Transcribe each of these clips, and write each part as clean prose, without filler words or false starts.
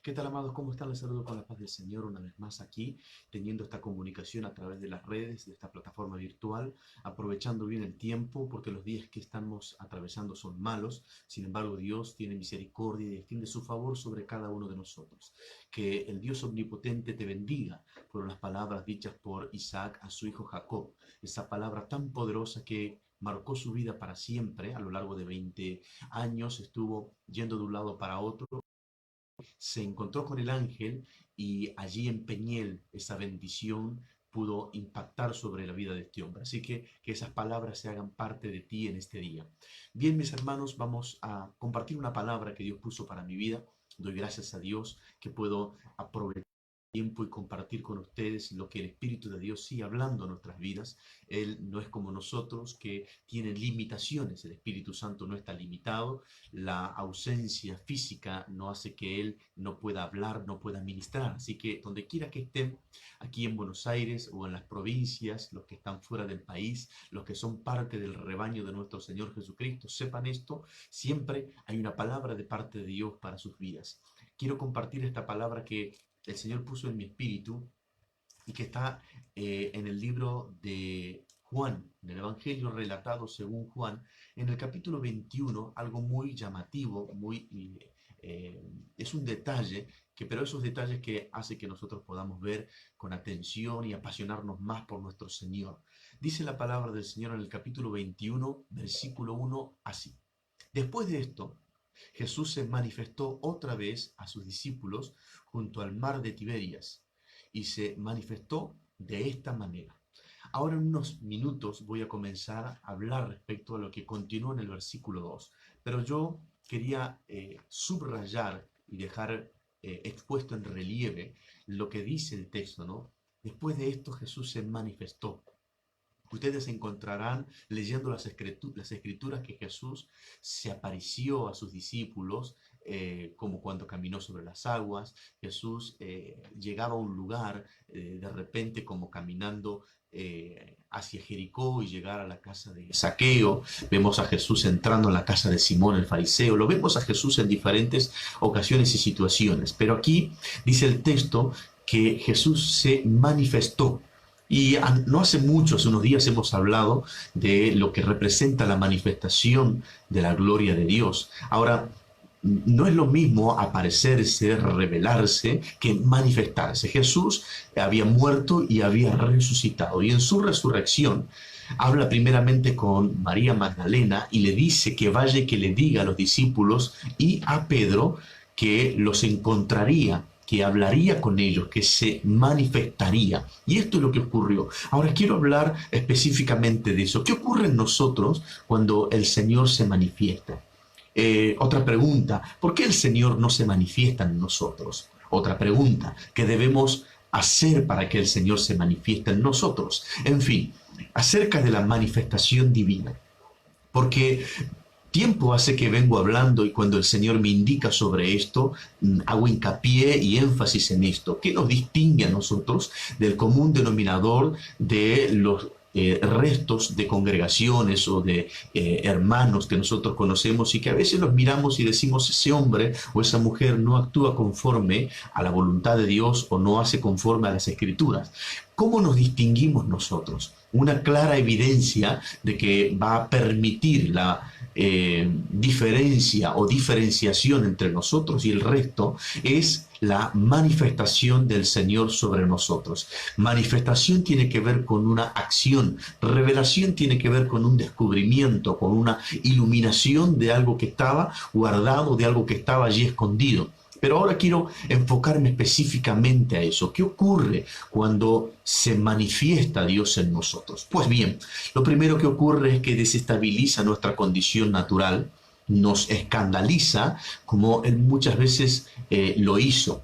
¿Qué tal, amados? ¿Cómo están? Les saludo con la paz del Señor una vez más aquí, teniendo esta comunicación a través de las redes, de esta plataforma virtual, aprovechando bien el tiempo, porque los días que estamos atravesando son malos. Sin embargo, Dios tiene misericordia y extiende su favor sobre cada uno de nosotros. Que el Dios omnipotente te bendiga. Fueron las palabras dichas por Isaac a su hijo Jacob. Esa palabra tan poderosa que marcó su vida para siempre. A lo largo de 20 años estuvo yendo de un lado para otro, se encontró con el ángel y allí en Peñiel esa bendición pudo impactar sobre la vida de este hombre. Así que esas palabras se hagan parte de ti en este día. Bien, mis hermanos, vamos a compartir una palabra que Dios puso para mi vida. Doy gracias a Dios que puedo aprovechar tiempo y compartir con ustedes lo que el Espíritu de Dios sigue hablando en nuestras vidas. Él no es como nosotros que tienen limitaciones. El Espíritu Santo no está limitado. La ausencia física no hace que Él no pueda hablar, no pueda ministrar. Así que donde quiera que estén, aquí en Buenos Aires o en las provincias, los que están fuera del país, los que son parte del rebaño de nuestro Señor Jesucristo, sepan esto, siempre hay una palabra de parte de Dios para sus vidas. Quiero compartir esta palabra que el Señor puso en mi espíritu y que está en el libro de Juan, en el Evangelio relatado según Juan, en el capítulo 21, algo muy llamativo, es un detalle, pero esos detalles que hace que nosotros podamos ver con atención y apasionarnos más por nuestro Señor. Dice la palabra del Señor en el capítulo 21, versículo 1, así. Después de esto, Jesús se manifestó otra vez a sus discípulos junto al mar de Tiberias y se manifestó de esta manera. Ahora en unos minutos voy a comenzar a hablar respecto a lo que continúa en el versículo 2, pero yo quería subrayar y dejar expuesto en relieve lo que dice el texto, ¿no? Después de esto Jesús se manifestó. Ustedes encontrarán leyendo las escrituras que Jesús se apareció a sus discípulos, como cuando caminó sobre las aguas. Jesús llegaba a un lugar de repente como caminando hacia Jericó y llegar a la casa de Saqueo. Vemos a Jesús entrando en la casa de Simón el fariseo. Lo vemos a Jesús en diferentes ocasiones y situaciones. Pero aquí dice el texto que Jesús se manifestó. Y no hace mucho, hace unos días hemos hablado de lo que representa la manifestación de la gloria de Dios. Ahora, no es lo mismo aparecerse, revelarse, que manifestarse. Jesús había muerto y había resucitado. Y en su resurrección habla primeramente con María Magdalena y le dice que vaya y que le diga a los discípulos y a Pedro que los encontraría, que hablaría con ellos, que se manifestaría. Y esto es lo que ocurrió. Ahora quiero hablar específicamente de eso. ¿Qué ocurre en nosotros cuando el Señor se manifiesta? Otra pregunta, ¿por qué el Señor no se manifiesta en nosotros? Otra pregunta, ¿qué debemos hacer para que el Señor se manifieste en nosotros? En fin, acerca de la manifestación divina. Porque tiempo hace que vengo hablando y cuando el Señor me indica sobre esto, hago hincapié y énfasis en esto. ¿Qué nos distingue a nosotros del común denominador de los restos de congregaciones o de hermanos que nosotros conocemos y que a veces los miramos y decimos ese hombre o esa mujer no actúa conforme a la voluntad de Dios o no hace conforme a las Escrituras? ¿Cómo nos distinguimos nosotros? Una clara evidencia de que va a permitir la diferencia o diferenciación entre nosotros y el resto es la manifestación del Señor sobre nosotros. Manifestación tiene que ver con una acción, revelación tiene que ver con un descubrimiento, con una iluminación de algo que estaba guardado, de algo que estaba allí escondido. Pero ahora quiero enfocarme específicamente a eso. ¿Qué ocurre cuando se manifiesta Dios en nosotros? Pues bien, lo primero que ocurre es que desestabiliza nuestra condición natural, nos escandaliza, como Él muchas veces lo hizo.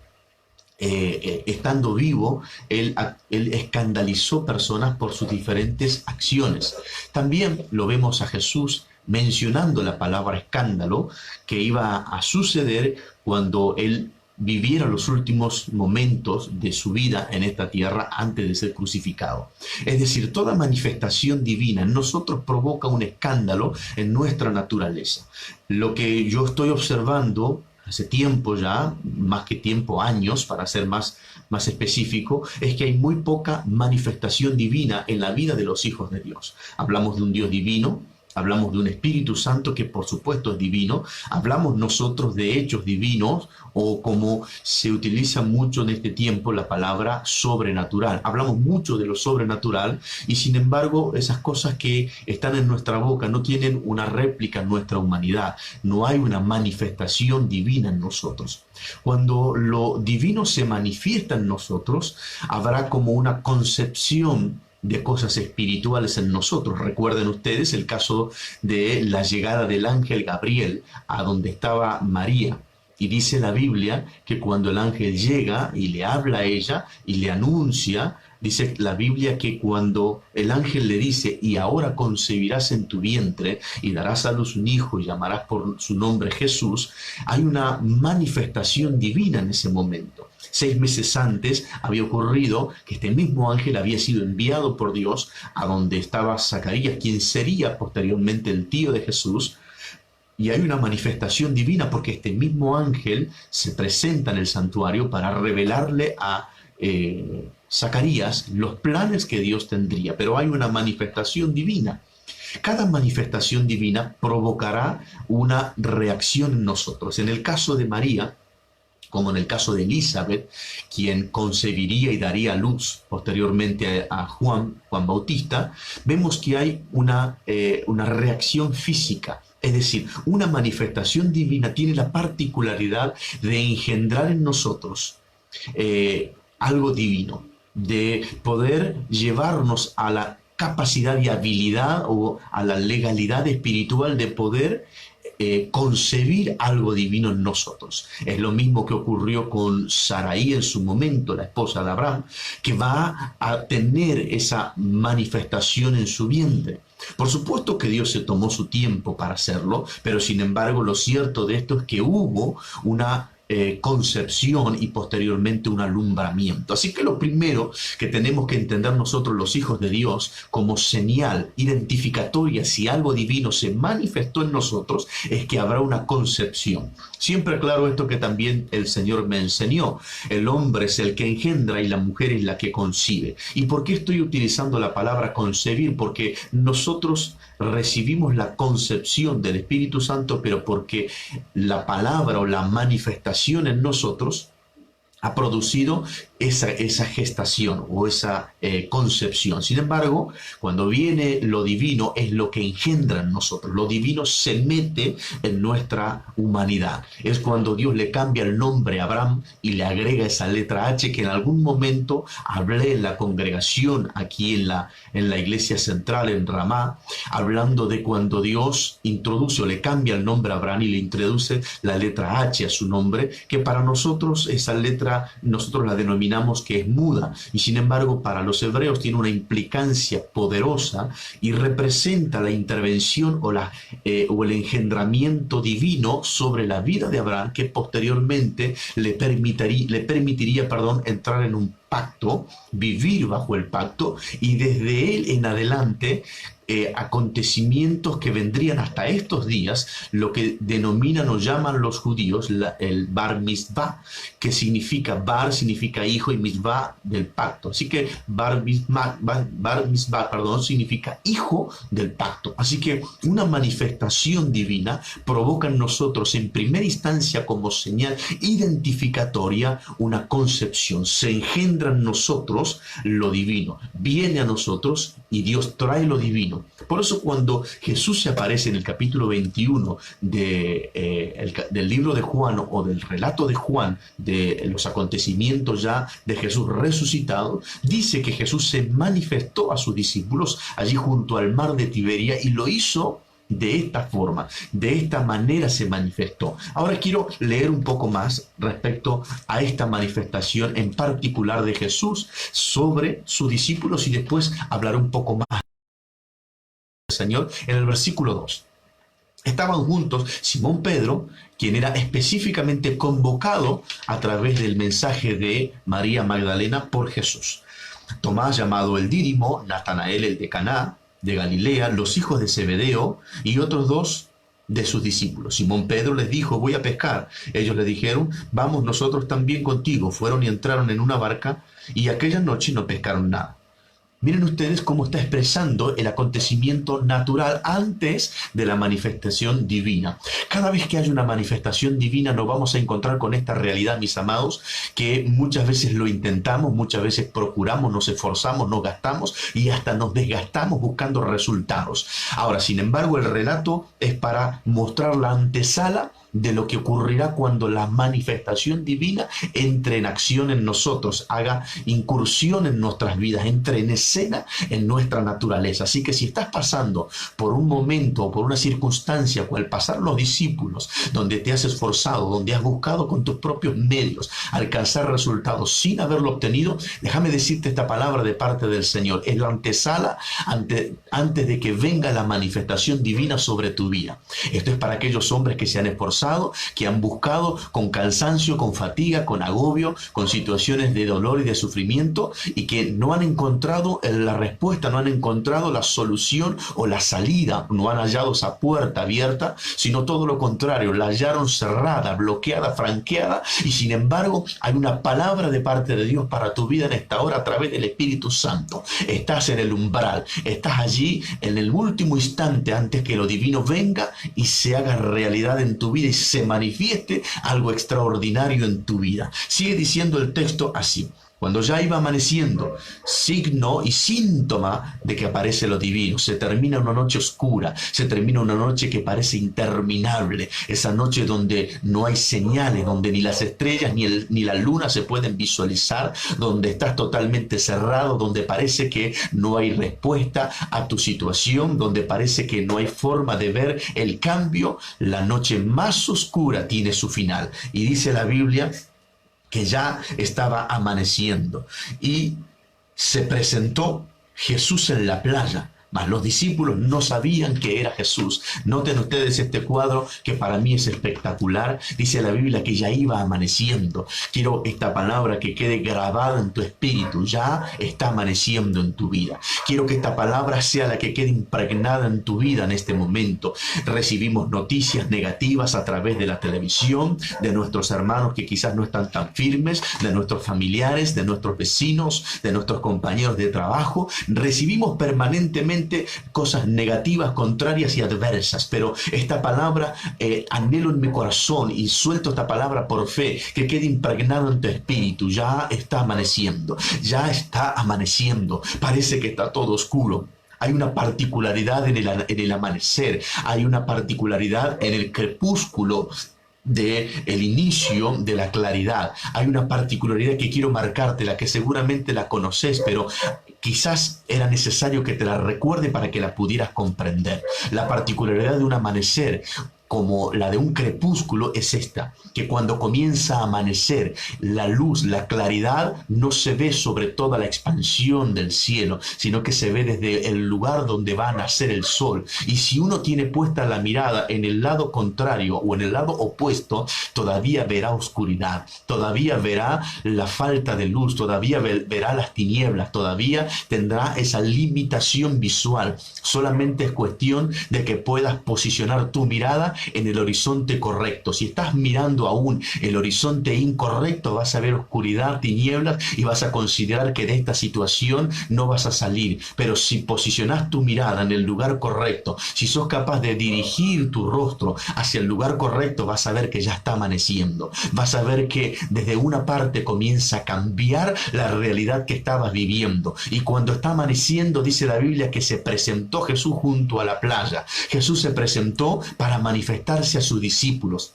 Estando vivo, él escandalizó personas por sus diferentes acciones. También lo vemos a Jesús mencionando la palabra escándalo, que iba a suceder cuando él viviera los últimos momentos de su vida en esta tierra antes de ser crucificado. Es decir, toda manifestación divina en nosotros provoca un escándalo en nuestra naturaleza. Lo que yo estoy observando hace tiempo ya, más que tiempo, años, para ser más específico, es que hay muy poca manifestación divina en la vida de los hijos de Dios. Hablamos de un Dios divino, hablamos de un Espíritu Santo que por supuesto es divino, hablamos nosotros de hechos divinos o como se utiliza mucho en este tiempo la palabra sobrenatural. Hablamos mucho de lo sobrenatural y sin embargo esas cosas que están en nuestra boca no tienen una réplica en nuestra humanidad. No hay una manifestación divina en nosotros. Cuando lo divino se manifiesta en nosotros, habrá como una concepción de cosas espirituales en nosotros. Recuerden ustedes el caso de la llegada del ángel Gabriel a donde estaba María. Y dice la Biblia que cuando el ángel llega y le habla a ella y le anuncia, dice la Biblia que cuando el ángel le dice, y ahora concebirás en tu vientre y darás a luz un hijo y llamarás por su nombre Jesús, hay una manifestación divina en ese momento. 6 meses antes había ocurrido que este mismo ángel había sido enviado por Dios a donde estaba Zacarías, quien sería posteriormente el tío de Jesús, y hay una manifestación divina porque este mismo ángel se presenta en el santuario para revelarle a Zacarías los planes que Dios tendría, pero hay una manifestación divina. Cada manifestación divina provocará una reacción en nosotros. En el caso de María, como en el caso de Elizabeth, quien concebiría y daría luz posteriormente a Juan Bautista, vemos que hay una reacción física. Es decir, una manifestación divina tiene la particularidad de engendrar en nosotros algo divino, de poder llevarnos a la capacidad y habilidad o a la legalidad espiritual de poder concebir algo divino en nosotros. Es lo mismo que ocurrió con Sarai en su momento, la esposa de Abraham, que va a tener esa manifestación en su vientre. Por supuesto que Dios se tomó su tiempo para hacerlo, pero sin embargo lo cierto de esto es que hubo una concepción y posteriormente un alumbramiento. Así que lo primero que tenemos que entender nosotros los hijos de Dios como señal identificatoria si algo divino se manifestó en nosotros es que habrá una concepción. Siempre aclaro esto que también el Señor me enseñó. El hombre es el que engendra y la mujer es la que concibe. ¿Y por qué estoy utilizando la palabra concebir? Porque nosotros recibimos la concepción del Espíritu Santo, pero porque la palabra o la manifestación en nosotros ha producido esa gestación o esa concepción. Sin embargo, cuando viene lo divino es lo que engendra en nosotros. Lo divino se mete en nuestra humanidad. Es cuando Dios le cambia el nombre a Abraham y le agrega esa letra H que en algún momento hablé en la congregación aquí en la iglesia central en Ramá, hablando de cuando Dios introduce o le cambia el nombre a Abraham y le introduce la letra H a su nombre, que para nosotros esa letra nosotros la denominamos que es muda y sin embargo para los hebreos tiene una implicancia poderosa y representa la intervención o el engendramiento divino sobre la vida de Abraham que posteriormente le permitiría entrar en un pacto, vivir bajo el pacto y desde él en adelante acontecimientos que vendrían hasta estos días, lo que denominan o llaman los judíos el bar mitzvah, que significa bar significa hijo y mitzvah del pacto. Así que bar mitzvah, significa hijo del pacto. Así que una manifestación divina provoca en nosotros en primera instancia como señal identificatoria una concepción. Se engendra en nosotros lo divino, viene a nosotros y Dios trae lo divino. Por eso cuando Jesús se aparece en el capítulo 21 del libro de Juan o del relato de Juan de los acontecimientos ya de Jesús resucitado, dice que Jesús se manifestó a sus discípulos allí junto al mar de Tiberia y lo hizo de esta forma, de esta manera se manifestó. Ahora quiero leer un poco más respecto a esta manifestación en particular de Jesús sobre sus discípulos y después hablar un poco más del Señor en el versículo 2. Estaban juntos Simón Pedro, quien era específicamente convocado a través del mensaje de María Magdalena por Jesús. Tomás, llamado el Dídimo, Natanael, el de Caná de Galilea, los hijos de Zebedeo y otros dos de sus discípulos. Simón Pedro les dijo, voy a pescar. Ellos le dijeron, vamos nosotros también contigo. Fueron y entraron en una barca y aquella noche no pescaron nada. Miren ustedes cómo está expresando el acontecimiento natural antes de la manifestación divina. Cada vez que hay una manifestación divina nos vamos a encontrar con esta realidad, mis amados, que muchas veces lo intentamos, muchas veces procuramos, nos esforzamos, nos gastamos y hasta nos desgastamos buscando resultados. Ahora, sin embargo, el relato es para mostrar la antesala de lo que ocurrirá cuando la manifestación divina entre en acción en nosotros, haga incursión en nuestras vidas, entre en escena en nuestra naturaleza. Así que si estás pasando por un momento o por una circunstancia cual pasaron los discípulos, donde te has esforzado, donde has buscado con tus propios medios alcanzar resultados sin haberlo obtenido, déjame decirte esta palabra de parte del Señor. Es la antesala antes de que venga la manifestación divina sobre tu vida. Esto es para aquellos hombres que se han esforzado, que han buscado con cansancio, con fatiga, con agobio, con situaciones de dolor y de sufrimiento y que no han encontrado la respuesta, no han encontrado la solución o la salida, no han hallado esa puerta abierta, sino todo lo contrario, la hallaron cerrada, bloqueada, franqueada, y sin embargo hay una palabra de parte de Dios para tu vida en esta hora a través del Espíritu Santo. Estás en el umbral, estás allí en el último instante antes que lo divino venga y se haga realidad en tu vida y se manifieste algo extraordinario en tu vida. Sigue diciendo el texto así: cuando ya iba amaneciendo, signo y síntoma de que aparece lo divino. Se termina una noche oscura, se termina una noche que parece interminable, esa noche donde no hay señales, donde ni las estrellas ni la luna se pueden visualizar, donde estás totalmente cerrado, donde parece que no hay respuesta a tu situación, donde parece que no hay forma de ver el cambio. La noche más oscura tiene su final. Y dice la Biblia que ya estaba amaneciendo y se presentó Jesús en la playa, mas los discípulos no sabían que era Jesús. Noten ustedes este cuadro que para mí es espectacular. Dice la Biblia que ya iba amaneciendo. Quiero esta palabra que quede grabada en tu espíritu. Ya está amaneciendo en tu vida. Quiero que esta palabra sea la que quede impregnada en tu vida en este momento. Recibimos noticias negativas a través de la televisión, de nuestros hermanos que quizás no están tan firmes, de nuestros familiares, de nuestros vecinos, de nuestros compañeros de trabajo. Recibimos permanentemente cosas negativas, contrarias y adversas, pero esta palabra anhelo en mi corazón y suelto esta palabra por fe, que quede impregnado en tu espíritu. Ya está amaneciendo, ya está amaneciendo. Parece que está todo oscuro. Hay una particularidad en el amanecer, hay una particularidad en el crepúsculo del inicio de la claridad. Hay una particularidad que quiero marcarte, la que seguramente la conoces, pero quizás era necesario que te la recuerde para que la pudieras comprender. La particularidad de un amanecer como la de un crepúsculo es esta, que cuando comienza a amanecer, la luz, la claridad no se ve sobre toda la expansión del cielo, sino que se ve desde el lugar donde va a nacer el sol. Y si uno tiene puesta la mirada en el lado contrario o en el lado opuesto, todavía verá oscuridad, todavía verá la falta de luz, todavía verá las tinieblas, todavía tendrá esa limitación visual. Solamente es cuestión de que puedas posicionar tu mirada en el horizonte correcto. Si estás mirando aún el horizonte incorrecto, vas a ver oscuridad, tinieblas, y vas a considerar que de esta situación no vas a salir. Pero si posicionas tu mirada en el lugar correcto, si sos capaz de dirigir tu rostro hacia el lugar correcto, vas a ver que ya está amaneciendo. Vas a ver que desde una parte comienza a cambiar la realidad que estabas viviendo. Y cuando está amaneciendo, dice la Biblia que se presentó Jesús junto a la playa. Jesús se presentó para manifestarse a sus discípulos,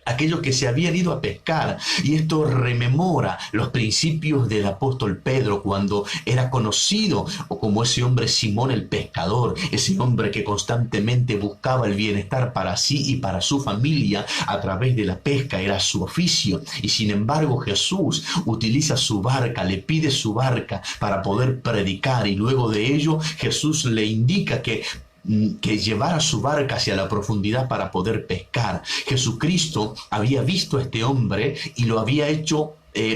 aquellos que se habían ido a pescar. Y esto rememora los principios del apóstol Pedro, cuando era conocido como ese hombre Simón el pescador, ese hombre que constantemente buscaba el bienestar para sí y para su familia a través de la pesca. Era su oficio, y sin embargo Jesús utiliza su barca, le pide su barca para poder predicar, y luego de ello Jesús le indica que llevara su barca hacia la profundidad para poder pescar. Jesucristo había visto a este hombre y lo había hecho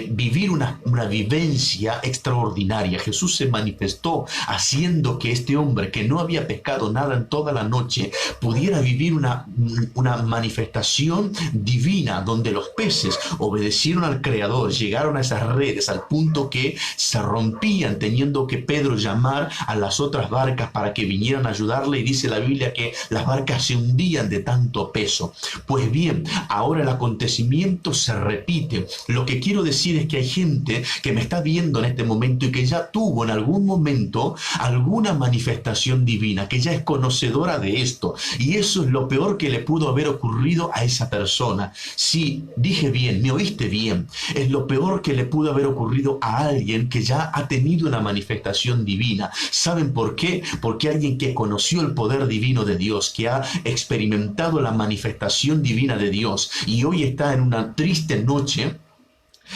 vivir una vivencia extraordinaria. Jesús se manifestó haciendo que este hombre que no había pescado nada en toda la noche pudiera vivir una manifestación divina donde los peces obedecieron al Creador, llegaron a esas redes al punto que se rompían, teniendo que Pedro llamar a las otras barcas para que vinieran a ayudarle, y dice la Biblia que las barcas se hundían de tanto peso. Pues bien, ahora el acontecimiento se repite. Lo que quiero decir es que hay gente que me está viendo en este momento y que ya tuvo en algún momento alguna manifestación divina, que ya es conocedora de esto, y eso es lo peor que le pudo haber ocurrido a esa persona. Sí, dije bien, me oíste bien, es lo peor que le pudo haber ocurrido a alguien que ya ha tenido una manifestación divina. ¿Saben por qué? Porque alguien que conoció el poder divino de Dios, que ha experimentado la manifestación divina de Dios y hoy está en una triste noche,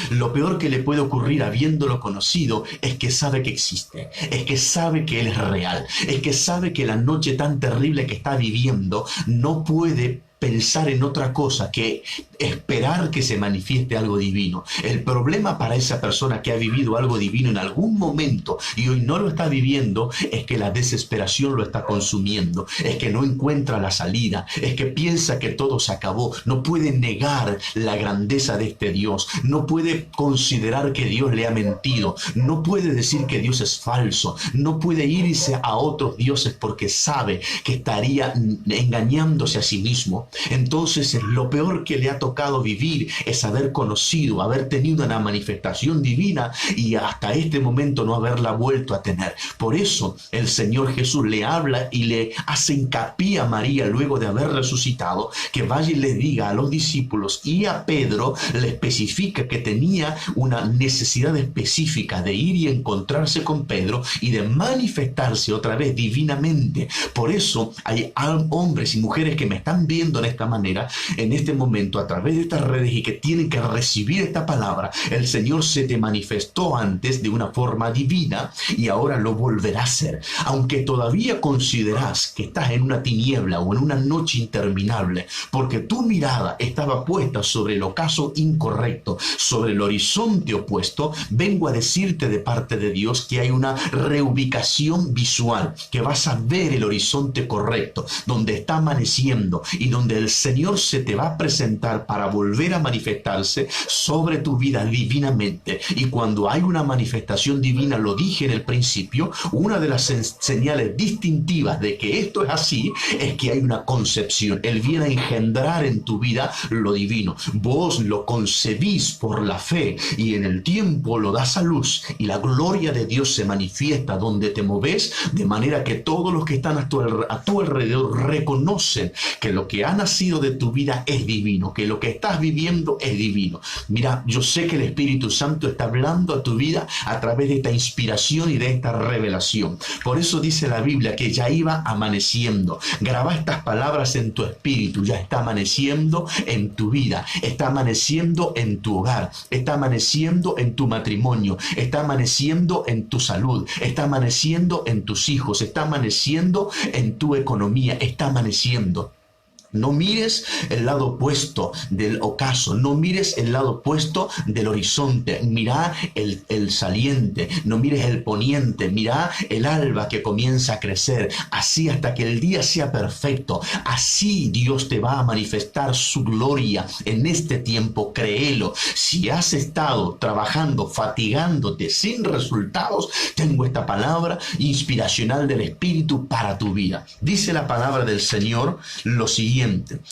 lo peor que le puede ocurrir habiéndolo conocido es que sabe que existe, es que sabe que Él es real, es que sabe que la noche tan terrible que está viviendo no puede pensar en otra cosa que esperar que se manifieste algo divino. El problema para esa persona que ha vivido algo divino en algún momento y hoy no lo está viviendo es que la desesperación lo está consumiendo, es que no encuentra la salida, es que piensa que todo se acabó, no puede negar la grandeza de este Dios, no puede considerar que Dios le ha mentido, no puede decir que Dios es falso, no puede irse a otros dioses porque sabe que estaría engañándose a sí mismo. Entonces lo peor que le ha tocado vivir es haber conocido, haber tenido una manifestación divina y hasta este momento no haberla vuelto a tener. Por eso el Señor Jesús le habla y le hace hincapié a María luego de haber resucitado, que vaya y le diga a los discípulos, y a Pedro le especifica que tenía una necesidad específica de ir y encontrarse con Pedro y de manifestarse otra vez divinamente. Por eso hay hombres y mujeres que me están viendo de esta manera, en este momento, a través de estas redes, y que tienen que recibir esta palabra. El Señor se te manifestó antes de una forma divina y ahora lo volverá a hacer. Aunque todavía consideras que estás en una tiniebla o en una noche interminable, porque tu mirada estaba puesta sobre el ocaso incorrecto, sobre el horizonte opuesto, vengo a decirte de parte de Dios que hay una reubicación visual, que vas a ver el horizonte correcto, donde está amaneciendo y donde el Señor se te va a presentar para volver a manifestarse sobre tu vida divinamente. Y cuando hay una manifestación divina, lo dije en el principio, una de las señales distintivas de que esto es así es que hay una concepción. Él viene a engendrar en tu vida lo divino. Vos lo concebís por la fe y en el tiempo lo das a luz y la gloria de Dios se manifiesta donde te moves, de manera que todos los que están a tu alrededor reconocen que lo que ha nacido de tu vida es divino, que lo que estás viviendo es divino. Mira, yo sé que el Espíritu Santo está hablando a tu vida a través de esta inspiración y de esta revelación. Por eso dice la Biblia que ya iba amaneciendo. Graba estas palabras en tu espíritu. Ya está amaneciendo en tu vida, está amaneciendo en tu hogar, está amaneciendo en tu matrimonio, está amaneciendo en tu salud, está amaneciendo en tus hijos, está amaneciendo en tu economía, está amaneciendo. No mires el lado opuesto del ocaso, no mires el lado opuesto del horizonte, mira el saliente, no mires el poniente, mira el alba que comienza a crecer, así hasta que el día sea perfecto. Así Dios te va a manifestar su gloria en este tiempo, créelo. Si has estado trabajando, fatigándote sin resultados, tengo esta palabra inspiracional del Espíritu para tu vida. Dice la palabra del Señor lo siguiente: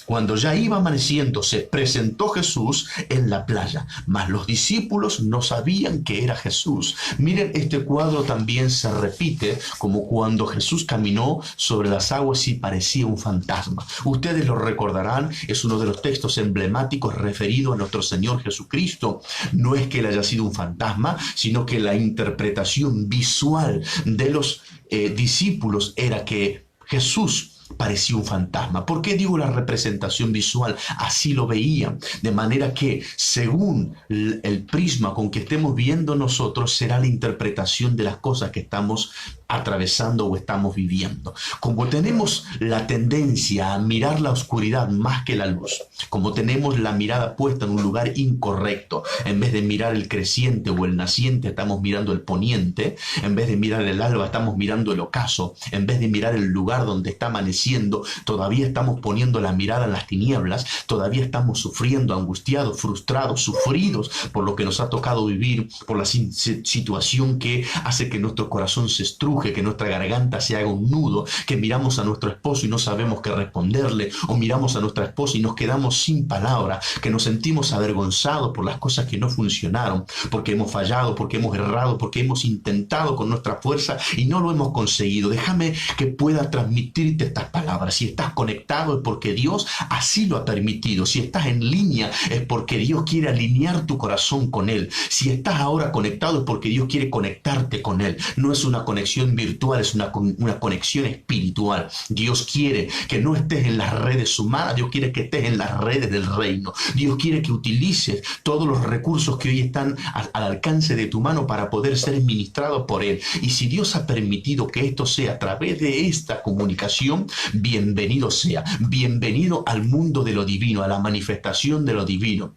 cuando ya iba amaneciendo, se presentó Jesús en la playa, mas los discípulos no sabían que era Jesús. Miren, este cuadro también se repite como cuando Jesús caminó sobre las aguas y parecía un fantasma. Ustedes lo recordarán, es uno de los textos emblemáticos referido a nuestro Señor Jesucristo. No es que él haya sido un fantasma, sino que la interpretación visual de los discípulos era que Jesús parecía un fantasma. ¿Por qué digo la representación visual? Así lo veían. De manera que, según el prisma con que estemos viendo nosotros, será la interpretación de las cosas que estamos atravesando o estamos viviendo. Como tenemos la tendencia a mirar la oscuridad más que la luz, como tenemos la mirada puesta en un lugar incorrecto, en vez de mirar el creciente o el naciente, estamos mirando el poniente, en vez de mirar el alba, estamos mirando el ocaso, en vez de mirar el lugar donde está amaneciendo, todavía estamos poniendo la mirada en las tinieblas, todavía estamos sufriendo, angustiados, frustrados, sufridos por lo que nos ha tocado vivir, por la situación que hace que nuestro corazón se estruje, que nuestra garganta se haga un nudo, que miramos a nuestro esposo y no sabemos qué responderle, o miramos a nuestra esposa y nos quedamos sin palabra, que nos sentimos avergonzados por las cosas que no funcionaron, porque hemos fallado, porque hemos errado, porque hemos intentado con nuestra fuerza y no lo hemos conseguido. Déjame que pueda transmitirte estas palabras. Si estás conectado es porque Dios así lo ha permitido. Si estás en línea es porque Dios quiere alinear tu corazón con Él. Si estás ahora conectado es porque Dios quiere conectarte con Él. No es una conexión virtual, es una conexión espiritual. Dios quiere que no estés en las redes humanas, Dios quiere que estés en las redes del reino. Dios quiere que utilices todos los recursos que hoy están al alcance de tu mano para poder ser ministrado por Él. Y si Dios ha permitido que esto sea a través de esta comunicación, bienvenido sea. Bienvenido al mundo de lo divino, a la manifestación de lo divino.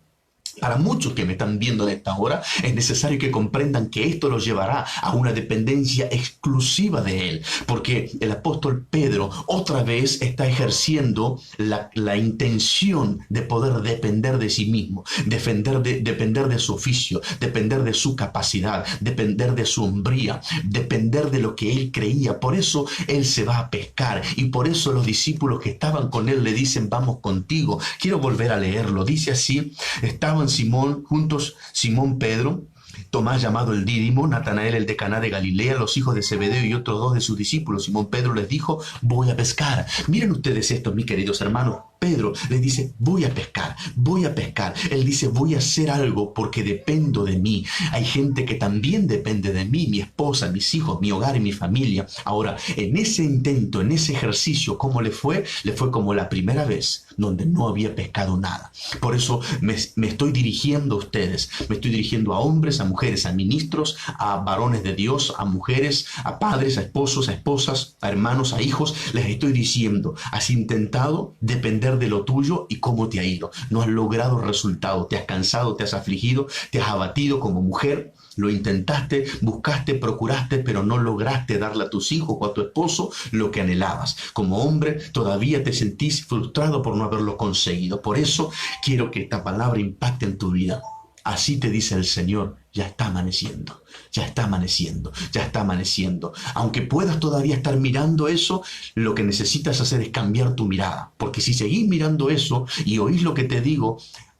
Para muchos que me están viendo en esta hora, es necesario que comprendan que esto los llevará a una dependencia exclusiva de Él, porque el apóstol Pedro otra vez está ejerciendo la intención de poder depender de sí mismo, depender de su oficio, depender de su capacidad, depender de su hombría, depender de lo que Él creía. Por eso Él se va a pescar y por eso los discípulos que estaban con Él le dicen, vamos contigo. Quiero volver a leerlo. Dice así, estaban juntos Simón Pedro, Tomás llamado el Dídimo, Natanael el de Caná de Galilea, los hijos de Zebedeo y otros dos de sus discípulos. Simón Pedro les dijo, voy a pescar. Miren ustedes esto, mis queridos hermanos. Pedro les dice, voy a pescar, voy a pescar. Él dice, voy a hacer algo porque dependo de mí. Hay gente que también depende de mí, mi esposa, mis hijos, mi hogar y mi familia. Ahora, en ese intento, en ese ejercicio, ¿cómo le fue? Le fue como la primera vez, donde no había pescado nada. Por eso me estoy dirigiendo a ustedes, me estoy dirigiendo a hombres, a mujeres, a ministros, a varones de Dios, a mujeres, a padres, a esposos, a esposas, a hermanos, a hijos. Les estoy diciendo, has intentado depender de lo tuyo y cómo te ha ido. No has logrado resultado, te has cansado, te has afligido, te has abatido como mujer. Lo intentaste, buscaste, procuraste, pero no lograste darle a tus hijos o a tu esposo lo que anhelabas. Como hombre, todavía te sentís frustrado por no haberlo conseguido. Por eso quiero que esta palabra impacte en tu vida. Así te dice el Señor, ya está amaneciendo, ya está amaneciendo, ya está amaneciendo. Aunque puedas todavía estar mirando eso, lo que necesitas hacer es cambiar tu mirada. Porque si seguís mirando eso y oís lo que te digo,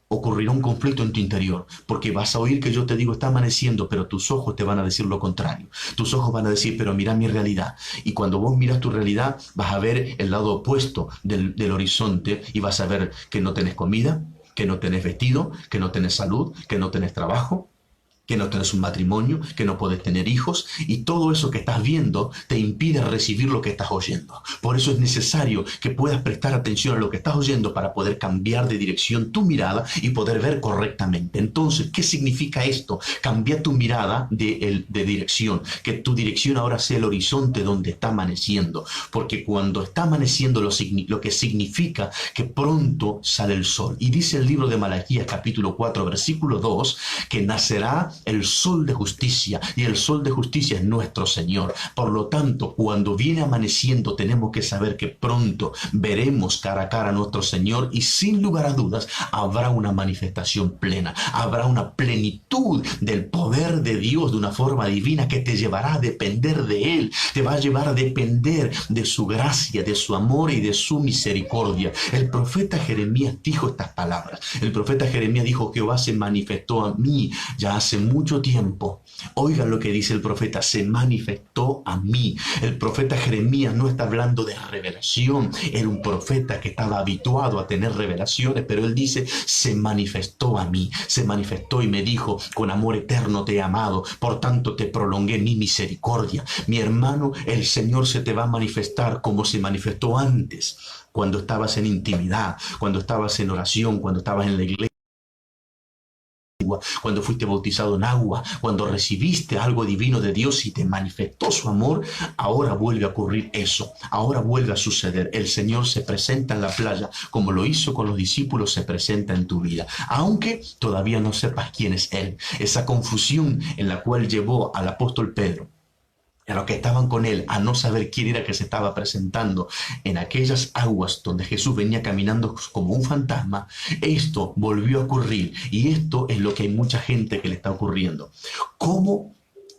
ocurrirá un conflicto en tu interior, porque vas a oír que yo te digo está amaneciendo, pero tus ojos te van a decir lo contrario. Tus ojos van a decir, pero mira mi realidad. Y cuando vos miras tu realidad, vas a ver el lado opuesto del horizonte y vas a ver que no tenés comida, que no tenés vestido, que no tenés salud, que no tenés trabajo, que no tenés un matrimonio, que no podés tener hijos, y todo eso que estás viendo te impide recibir lo que estás oyendo. Por eso es necesario que puedas prestar atención a lo que estás oyendo para poder cambiar de dirección tu mirada y poder ver correctamente. Entonces, ¿qué significa esto? Cambia tu mirada de dirección, que tu dirección ahora sea el horizonte donde está amaneciendo, porque cuando está amaneciendo lo que significa que pronto sale el sol. Y dice el libro de Malaquías capítulo 4 versículo 2 que nacerá el sol de justicia, y el sol de justicia es nuestro Señor. Por lo tanto, cuando viene amaneciendo, tenemos que saber que pronto veremos cara a cara a nuestro Señor, y sin lugar a dudas habrá una manifestación plena, habrá una plenitud del poder de Dios de una forma divina que te llevará a depender de Él, te va a llevar a depender de su gracia, de su amor y de su misericordia. El profeta Jeremías dijo estas palabras. El profeta Jeremías dijo, Jehová se manifestó a mí ya hace mucho tiempo. Oigan lo que dice el profeta, se manifestó a mí. El profeta Jeremías no está hablando de revelación, era un profeta que estaba habituado a tener revelaciones, pero él dice, se manifestó a mí, se manifestó y me dijo, con amor eterno te he amado, por tanto te prolongué mi misericordia. Mi hermano, el Señor se te va a manifestar como se manifestó antes, cuando estabas en intimidad, cuando estabas en oración, cuando estabas en la iglesia, cuando fuiste bautizado en agua, cuando recibiste algo divino de Dios y te manifestó su amor. Ahora vuelve a ocurrir eso, ahora vuelve a suceder. El Señor se presenta en la playa, como lo hizo con los discípulos, se presenta en tu vida, aunque todavía no sepas quién es Él. Esa confusión en la cual llevó al apóstol Pedro, a los que estaban con él, a no saber quién era que se estaba presentando en aquellas aguas donde Jesús venía caminando como un fantasma, esto volvió a ocurrir, y esto es lo que hay mucha gente que le está ocurriendo. ¿Cómo?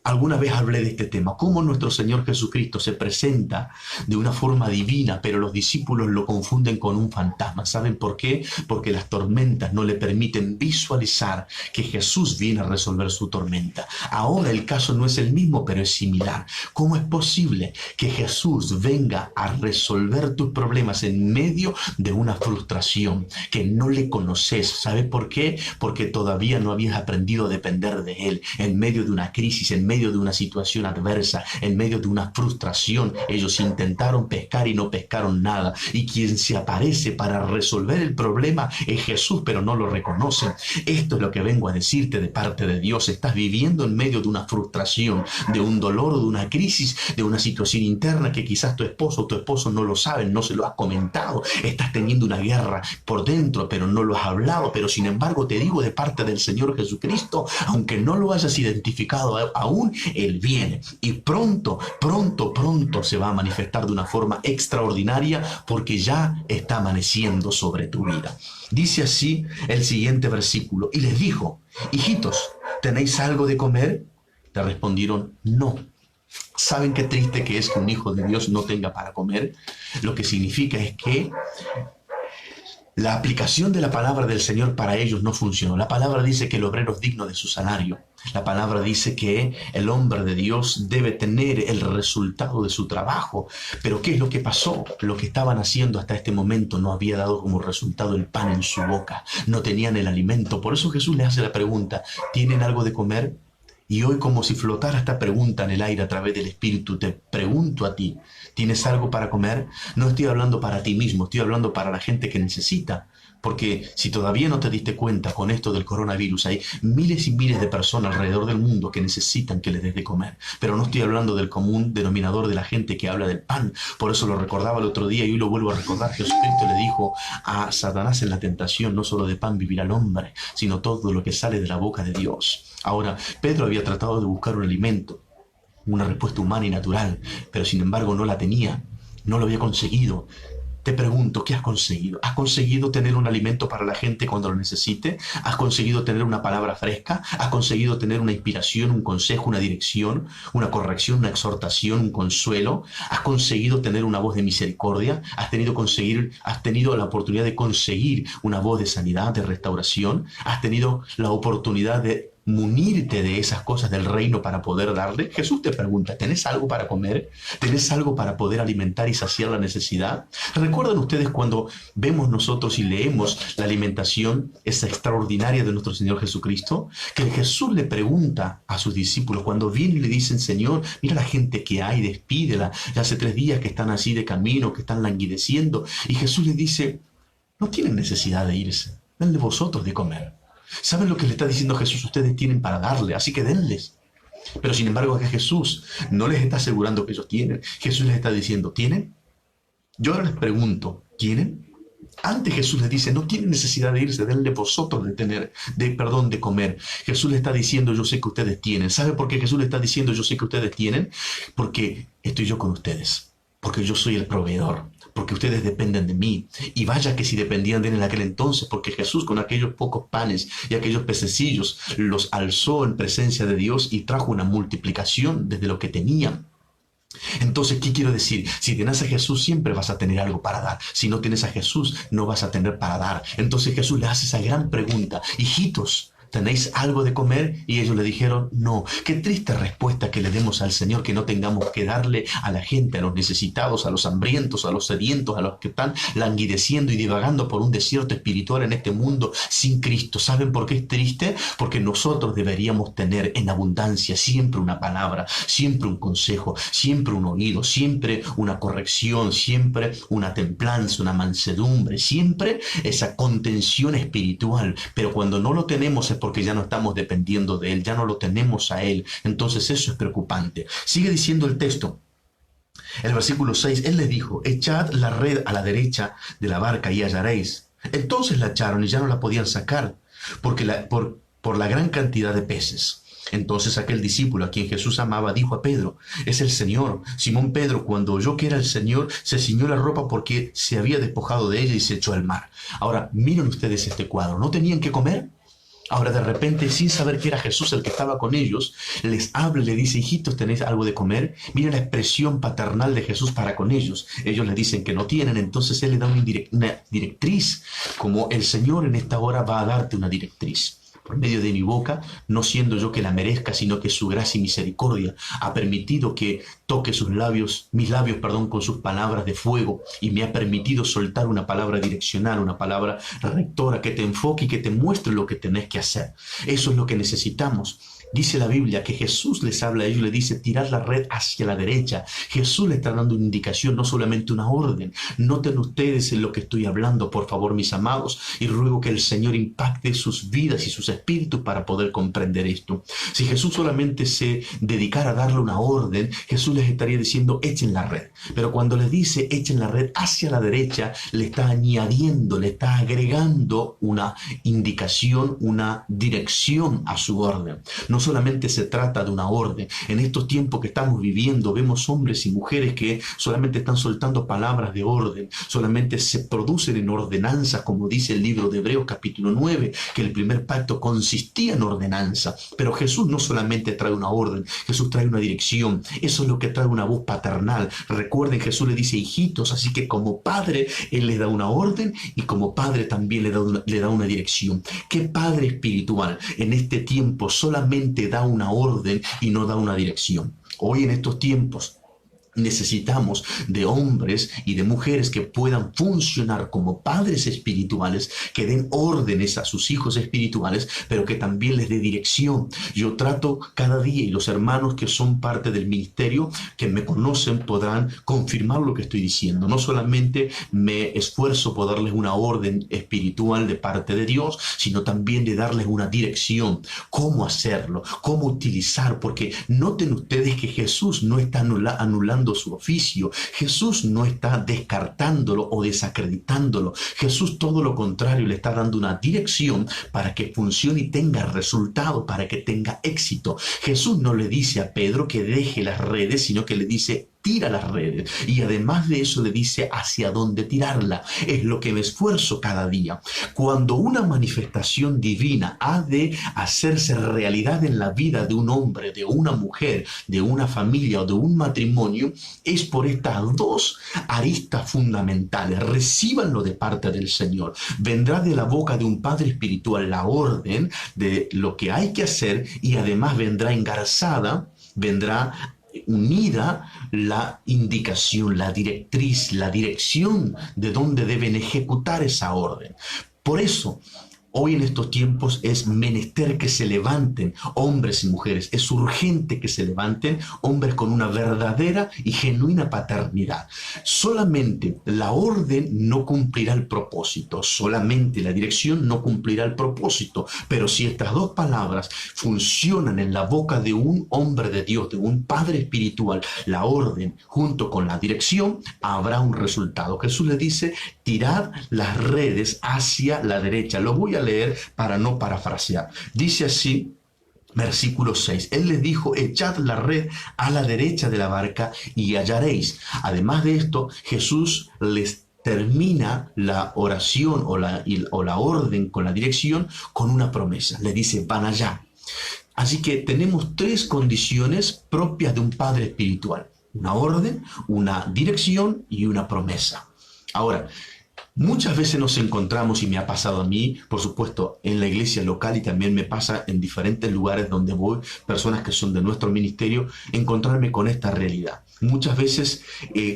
Alguna vez hablé de este tema, cómo nuestro Señor Jesucristo se presenta de una forma divina, pero los discípulos lo confunden con un fantasma. ¿Saben por qué? Porque las tormentas no le permiten visualizar que Jesús viene a resolver su tormenta. Ahora el caso no es el mismo, pero es similar. ¿Cómo es posible que Jesús venga a resolver tus problemas en medio de una frustración que no le conoces? ¿Sabes por qué? Porque todavía no habías aprendido a depender de Él. En medio de una crisis, en medio de una situación adversa, en medio de una frustración, ellos intentaron pescar y no pescaron nada. Y quien se aparece para resolver el problema es Jesús, pero no lo reconocen. Esto es lo que vengo a decirte de parte de Dios. Estás viviendo en medio de una frustración, de un dolor o de una crisis, de una situación interna que quizás tu esposo o tu esposo no lo saben, no se lo has comentado. Estás teniendo una guerra por dentro, pero no lo has hablado. Pero sin embargo te digo de parte del Señor Jesucristo, aunque no lo hayas identificado aún, Él viene y pronto, pronto, pronto se va a manifestar de una forma extraordinaria, porque ya está amaneciendo sobre tu vida. Dice así el siguiente versículo, y les dijo, hijitos, ¿tenéis algo de comer? Le respondieron, no. ¿Saben qué triste que es que un hijo de Dios no tenga para comer? Lo que significa es que la aplicación de la palabra del Señor para ellos no funcionó. La palabra dice que el obrero es digno de su salario. La palabra dice que el hombre de Dios debe tener el resultado de su trabajo. Pero ¿qué es lo que pasó? Lo que estaban haciendo hasta este momento no había dado como resultado el pan en su boca. No tenían el alimento. Por eso Jesús les hace la pregunta, ¿tienen algo de comer? Y hoy, como si flotara esta pregunta en el aire a través del Espíritu, te pregunto a ti, ¿tienes algo para comer? No estoy hablando para ti mismo, estoy hablando para la gente que necesita. Porque si todavía no te diste cuenta con esto del coronavirus, hay miles y miles de personas alrededor del mundo que necesitan que les des de comer. Pero no estoy hablando del común denominador de la gente que habla del pan. Por eso lo recordaba el otro día y hoy lo vuelvo a recordar. Jesucristo le dijo a Satanás en la tentación, no solo de pan vivirá el hombre, sino todo lo que sale de la boca de Dios. Ahora, Pedro había tratado de buscar un alimento, una respuesta humana y natural, pero sin embargo no la tenía, no lo había conseguido. Te pregunto, ¿qué has conseguido? ¿Has conseguido tener un alimento para la gente cuando lo necesite? ¿Has conseguido tener una palabra fresca? ¿Has conseguido tener una inspiración, un consejo, una dirección, una corrección, una exhortación, un consuelo? ¿Has conseguido tener una voz de misericordia? ¿Has tenido la oportunidad de conseguir una voz de sanidad, de restauración? ¿Has tenido la oportunidad de munirte de esas cosas del reino para poder darle? Jesús te pregunta, ¿tenés algo para comer? ¿Tenés algo para poder alimentar y saciar la necesidad? ¿Recuerdan ustedes cuando vemos nosotros y leemos la alimentación esa extraordinaria de nuestro Señor Jesucristo? Que Jesús le pregunta a sus discípulos cuando vienen y le dicen, Señor, mira la gente que hay, despídela, ya hace 3 días que están así de camino, que están languideciendo. Y Jesús les dice, no tienen necesidad de irse, denle vosotros de comer. ¿Saben lo que le está diciendo Jesús? Ustedes tienen para darle, así que denles. Pero sin embargo, que Jesús no les está asegurando que ellos tienen. Jesús les está diciendo, ¿tienen? Yo ahora les pregunto, ¿tienen? Antes Jesús les dice, no tienen necesidad de irse, denle vosotros de comer. Jesús le está diciendo, yo sé que ustedes tienen. ¿Sabe por qué Jesús le está diciendo, yo sé que ustedes tienen? Porque estoy yo con ustedes. Porque yo soy el proveedor. Porque ustedes dependen de mí. Y vaya que si dependían de él en aquel entonces, porque Jesús con aquellos pocos panes y aquellos pececillos los alzó en presencia de Dios y trajo una multiplicación desde lo que tenían. Entonces, ¿qué quiero decir? Si tienes a Jesús, siempre vas a tener algo para dar. Si no tienes a Jesús, no vas a tener para dar. Entonces Jesús le hace esa gran pregunta, hijitos, ¿Tenéis algo de comer? Y ellos le dijeron, no. Qué triste respuesta que le demos al Señor, que no tengamos que darle a la gente, a los necesitados, a los hambrientos, a los sedientos, a los que están languideciendo y divagando por un desierto espiritual en este mundo sin Cristo. ¿Saben por qué es triste? Porque nosotros deberíamos tener en abundancia siempre una palabra, siempre un consejo, siempre un oído, siempre una corrección, siempre una templanza, una mansedumbre, siempre esa contención espiritual. Pero cuando no lo tenemos es porque ya no estamos dependiendo de Él, ya no lo tenemos a Él. Entonces eso es preocupante. Sigue diciendo el texto. El versículo 6, Él les dijo, echad la red a la derecha de la barca y hallaréis. Entonces la echaron y ya no la podían sacar porque por la gran cantidad de peces. Entonces aquel discípulo a quien Jesús amaba dijo a Pedro, es el Señor. Simón Pedro, cuando oyó que era el Señor, se ciñó la ropa porque se había despojado de ella y se echó al mar. Ahora, miren ustedes este cuadro. ¿No tenían que comer? Ahora de repente, sin saber que era Jesús el que estaba con ellos, les habla y le dice, hijitos, ¿tenéis algo de comer? Miren la expresión paternal de Jesús para con ellos. Ellos le dicen que no tienen, entonces Él le da una directriz, como el Señor en esta hora va a darte una directriz. Por medio de mi boca, no siendo yo que la merezca, sino que su gracia y misericordia ha permitido que toque sus labios, mis labios, perdón, con sus palabras de fuego, y me ha permitido soltar una palabra direccional, una palabra rectora que te enfoque y que te muestre lo que tenés que hacer. Eso es lo que necesitamos. Dice la Biblia que Jesús les habla a ellos, le dice, tirad la red hacia la derecha. Jesús le está dando una indicación, no solamente una orden. Noten ustedes en lo que estoy hablando, por favor, mis amados, y ruego que el Señor impacte sus vidas y sus espíritus para poder comprender esto. Si Jesús solamente se dedicara a darle una orden, Jesús les estaría diciendo, echen la red. Pero cuando les dice, echen la red hacia la derecha, le está añadiendo, le está agregando una indicación, una dirección a su orden. No solamente se trata de una orden. En estos tiempos que estamos viviendo, vemos hombres y mujeres que solamente están soltando palabras de orden, solamente se producen en ordenanzas, como dice el libro de Hebreos capítulo 9, que el primer pacto consistía en ordenanza. Pero Jesús no solamente trae una orden, Jesús trae una dirección. Eso es lo que trae una voz paternal. Recuerden, Jesús le dice hijitos, así que como padre, Él les da una orden y como padre también le da una dirección. ¿Qué padre espiritual en este tiempo solamente da una orden y no da una dirección? Hoy en estos tiempos necesitamos de hombres y de mujeres que puedan funcionar como padres espirituales, que den órdenes a sus hijos espirituales, pero que también les dé dirección. Yo trato cada día, y los hermanos que son parte del ministerio, que me conocen, podrán confirmar lo que estoy diciendo. No solamente me esfuerzo por darles una orden espiritual de parte de Dios, sino también de darles una dirección, cómo hacerlo, cómo utilizar, porque noten ustedes que Jesús no está anulando su oficio. Jesús no está descartándolo o desacreditándolo. Jesús todo lo contrario, le está dando una dirección para que funcione y tenga resultado, para que tenga éxito. Jesús no le dice a Pedro que deje las redes, sino que le dice tira las redes, y además de eso le dice hacia dónde tirarla. Es lo que me esfuerzo cada día. Cuando una manifestación divina ha de hacerse realidad en la vida de un hombre, de una mujer, de una familia o de un matrimonio, es por estas dos aristas fundamentales. Recíbanlo de parte del Señor. Vendrá de la boca de un padre espiritual la orden de lo que hay que hacer, y además vendrá engarzada, vendrá unida la indicación, la directriz, la dirección de dónde deben ejecutar esa orden. Por eso, hoy en estos tiempos es menester que se levanten hombres y mujeres. Es urgente que se levanten hombres con una verdadera y genuina paternidad. Solamente la orden no cumplirá el propósito, solamente la dirección no cumplirá el propósito. Pero si estas dos palabras funcionan en la boca de un hombre de Dios, de un padre espiritual, la orden junto con la dirección, habrá un resultado. Jesús le dice, tirad las redes hacia la derecha. Lo voy a leer para no parafrasear. Dice así, versículo 6. Él les dijo, echad la red a la derecha de la barca y hallaréis. Además de esto, Jesús les termina la oración o la orden con la dirección con una promesa. Le dice, van allá. Así que tenemos tres condiciones propias de un padre espiritual. Una orden, una dirección y una promesa. Ahora, Muchas veces nos encontramos, y me ha pasado a mí, por supuesto, en la iglesia local y también me pasa en diferentes lugares donde voy, personas que son de nuestro ministerio, encontrarme con esta realidad. Muchas veces,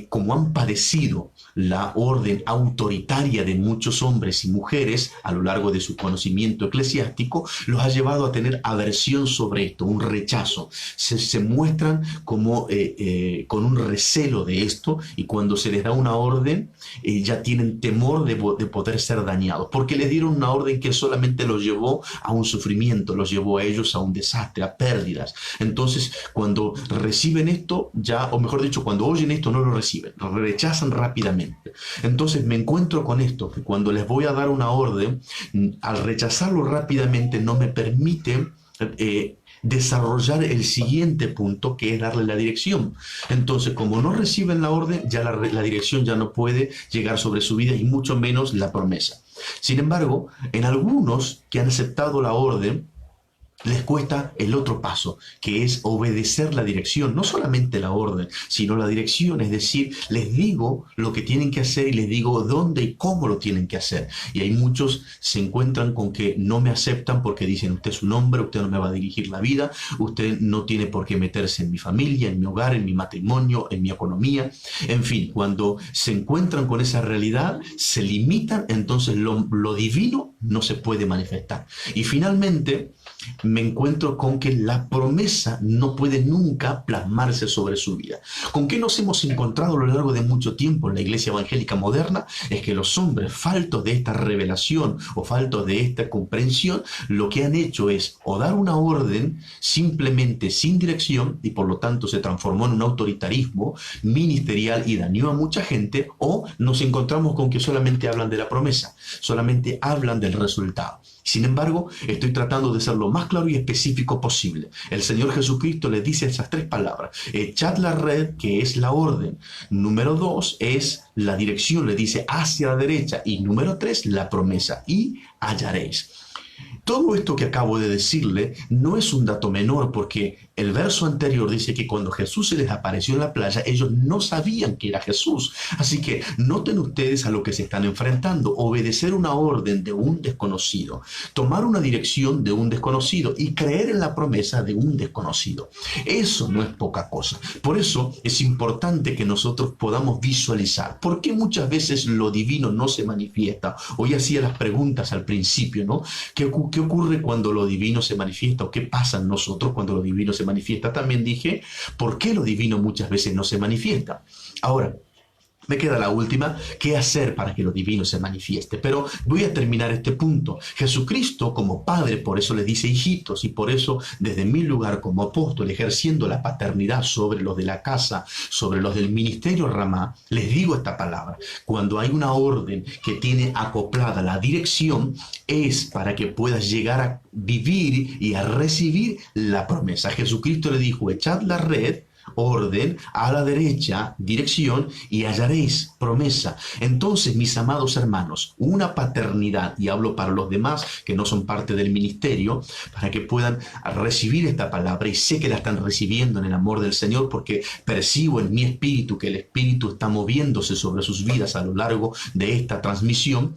como han padecido la orden autoritaria de muchos hombres y mujeres a lo largo de su conocimiento eclesiástico, los ha llevado a tener aversión sobre esto, un rechazo. Se muestran como con un recelo de esto, y cuando se les da una orden, ya tienen temor de poder ser dañados, porque les dieron una orden que solamente los llevó a un sufrimiento, los llevó a ellos a un desastre, a pérdidas. Entonces, cuando reciben esto, ya, o mejor dicho, cuando oyen esto, no lo reciben, lo rechazan rápidamente. Entonces me encuentro con esto, que cuando les voy a dar una orden, al rechazarlo rápidamente no me permite desarrollar el siguiente punto, que es darle la dirección. Entonces, como no reciben la orden, ya la dirección ya no puede llegar sobre su vida, y mucho menos la promesa. Sin embargo, en algunos que han aceptado la orden, les cuesta el otro paso, que es obedecer la dirección, no solamente la orden, sino la dirección, es decir, les digo lo que tienen que hacer y les digo dónde y cómo lo tienen que hacer. Y hay muchos se encuentran con que no me aceptan porque dicen: usted es un hombre, usted no me va a dirigir la vida, usted no tiene por qué meterse en mi familia, en mi hogar, en mi matrimonio, en mi economía. En fin, cuando se encuentran con esa realidad, se limitan, entonces lo divino no se puede manifestar. Y finalmente, me encuentro con que la promesa no puede nunca plasmarse sobre su vida. ¿Con qué nos hemos encontrado a lo largo de mucho tiempo en la iglesia evangélica moderna? Es que los hombres, faltos de esta revelación o faltos de esta comprensión, lo que han hecho es o dar una orden simplemente sin dirección, y por lo tanto se transformó en un autoritarismo ministerial y dañó a mucha gente, o nos encontramos con que solamente hablan de la promesa, solamente hablan del resultado. Sin embargo, estoy tratando de ser lo más claro y específico posible. El Señor Jesucristo le dice esas tres palabras: echad la red, que es la orden. Número 2 es la dirección, le dice hacia la derecha. Y número 3, la promesa: y hallaréis. Todo esto que acabo de decirle no es un dato menor, porque el verso anterior dice que cuando Jesús se les apareció en la playa, ellos no sabían que era Jesús. Así que noten ustedes a lo que se están enfrentando: obedecer una orden de un desconocido, tomar una dirección de un desconocido y creer en la promesa de un desconocido. Eso no es poca cosa. Por eso es importante que nosotros podamos visualizar por qué muchas veces lo divino no se manifiesta. Hoy hacía las preguntas al principio, ¿no? ¿Qué ocurre cuando lo divino se manifiesta? ¿O qué pasa en nosotros cuando lo divino se manifiesta? También dije, ¿por qué lo divino muchas veces no se manifiesta? Ahora, me queda la última: ¿qué hacer para que lo divino se manifieste? Pero voy a terminar este punto. Jesucristo, como Padre, por eso le dice hijitos, y por eso desde mi lugar como apóstol, ejerciendo la paternidad sobre los de la casa, sobre los del ministerio Ramá, les digo esta palabra: cuando hay una orden que tiene acoplada la dirección, es para que puedas llegar a vivir y a recibir la promesa. Jesucristo le dijo: echad la red, orden, a la derecha, dirección, y hallaréis, promesa. Entonces, mis amados hermanos, una paternidad, y hablo para los demás que no son parte del ministerio, para que puedan recibir esta palabra, y sé que la están recibiendo en el amor del Señor, porque percibo en mi espíritu que el Espíritu está moviéndose sobre sus vidas a lo largo de esta transmisión.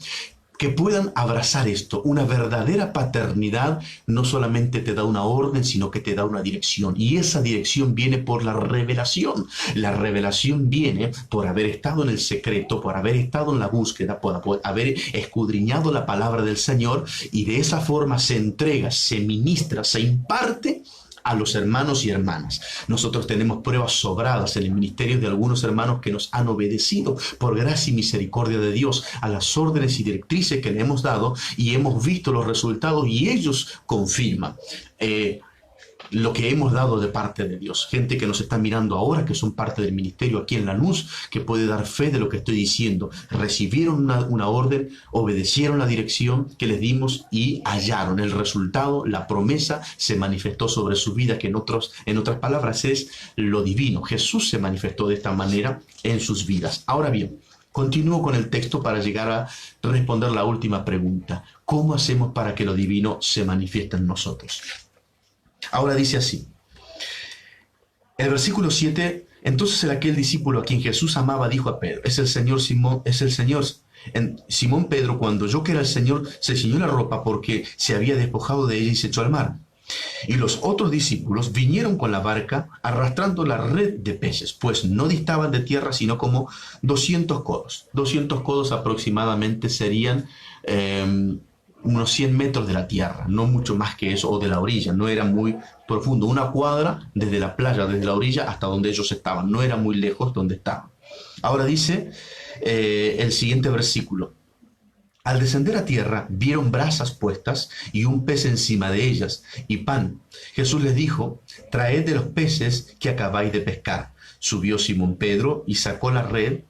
Que puedan abrazar esto. Una verdadera paternidad no solamente te da una orden, sino que te da una dirección. Y esa dirección viene por la revelación. La revelación viene por haber estado en el secreto, por haber estado en la búsqueda, por haber escudriñado la palabra del Señor, y de esa forma se entrega, se ministra, se imparte a los hermanos y hermanas. Nosotros tenemos pruebas sobradas en el ministerio de algunos hermanos que nos han obedecido por gracia y misericordia de Dios a las órdenes y directrices que le hemos dado, y hemos visto los resultados, y ellos confirman lo que hemos dado de parte de Dios. Gente que nos está mirando ahora, que son parte del ministerio aquí en Lanús, que puede dar fe de lo que estoy diciendo. Recibieron una orden, obedecieron la dirección que les dimos y hallaron el resultado. La promesa se manifestó sobre su vida, que en otras palabras es lo divino. Jesús se manifestó de esta manera en sus vidas. Ahora bien, continúo con el texto para llegar a responder la última pregunta: ¿cómo hacemos para que lo divino se manifieste en nosotros? Ahora dice así, el versículo 7: entonces aquel discípulo a quien Jesús amaba dijo a Pedro: es el Señor, Simón, es el Señor. Simón Pedro, cuando oyó que era el Señor, se ciñó la ropa porque se había despojado de ella y se echó al mar. Y los otros discípulos vinieron con la barca arrastrando la red de peces, pues no distaban de tierra sino como 200 codos. 200 codos aproximadamente serían unos 100 metros de la tierra, no mucho más que eso, o de la orilla, no era muy profundo. Una cuadra desde la playa, desde la orilla hasta donde ellos estaban, no era muy lejos donde estaban. Ahora dice el siguiente versículo. Al descender a tierra, vieron brasas puestas y un pez encima de ellas y pan. Jesús les dijo, traed de los peces que acabáis de pescar. Subió Simón Pedro y sacó la red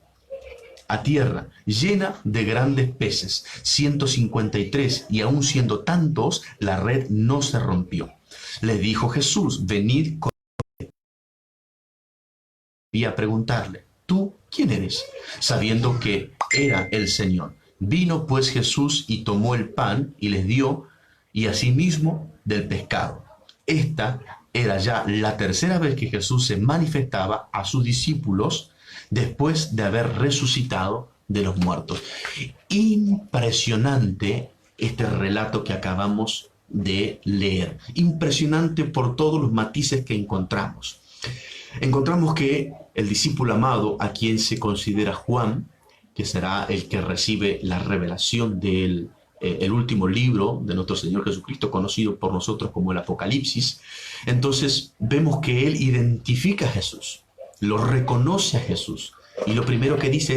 a tierra, llena de grandes peces, 153, y aun siendo tantos, la red no se rompió. Les dijo Jesús, venid con... Y a preguntarle, ¿tú quién eres? Sabiendo que era el Señor. Vino pues Jesús y tomó el pan y les dio, y asimismo del pescado. Esta era ya la tercera vez que Jesús se manifestaba a sus discípulos después de haber resucitado de los muertos. Impresionante este relato que acabamos de leer. Impresionante por todos los matices que encontramos. Encontramos que el discípulo amado, a quien se considera Juan, que será el que recibe la revelación del el último libro de nuestro Señor Jesucristo, conocido por nosotros como el Apocalipsis, entonces vemos que él identifica a Jesús, lo reconoce a Jesús, y lo primero que dice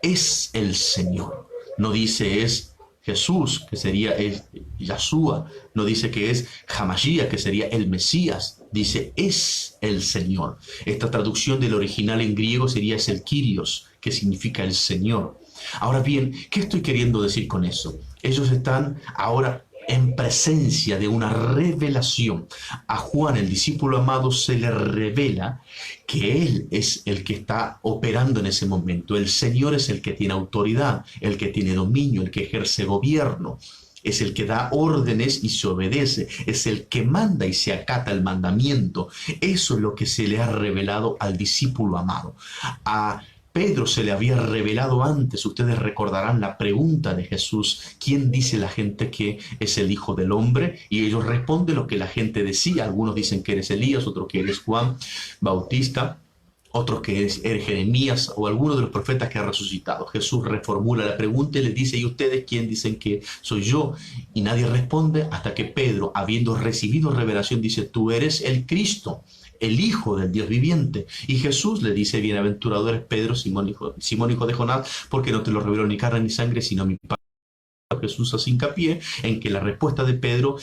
es el Señor. No dice es Jesús, que sería es Yahshua, no dice que es Hamashiach, que sería el Mesías, dice es el Señor. Esta traducción del original en griego sería es el Kyrios, que significa el Señor. Ahora bien, ¿qué estoy queriendo decir con eso? Ellos están ahora en presencia de una revelación. A Juan, el discípulo amado, se le revela que Él es el que está operando en ese momento. El Señor es el que tiene autoridad, el que tiene dominio, el que ejerce gobierno. Es el que da órdenes y se obedece. Es el que manda y se acata el mandamiento. Eso es lo que se le ha revelado al discípulo amado. A Pedro se le había revelado antes. Ustedes recordarán la pregunta de Jesús: ¿quién dice la gente que es el Hijo del Hombre? Y ellos responden lo que la gente decía. Algunos dicen que eres Elías, otros que eres Juan Bautista, otros que eres Jeremías o alguno de los profetas que ha resucitado. Jesús reformula la pregunta y les dice: ¿y ustedes quién dicen que soy yo? Y nadie responde hasta que Pedro, habiendo recibido revelación, dice: tú eres el Cristo, el Hijo del Dios viviente. Y Jesús le dice: bienaventurado eres Pedro, Simón hijo de Jonás, porque no te lo reveló ni carne ni sangre, sino mi Padre. Jesús hace hincapié en que la respuesta de Pedro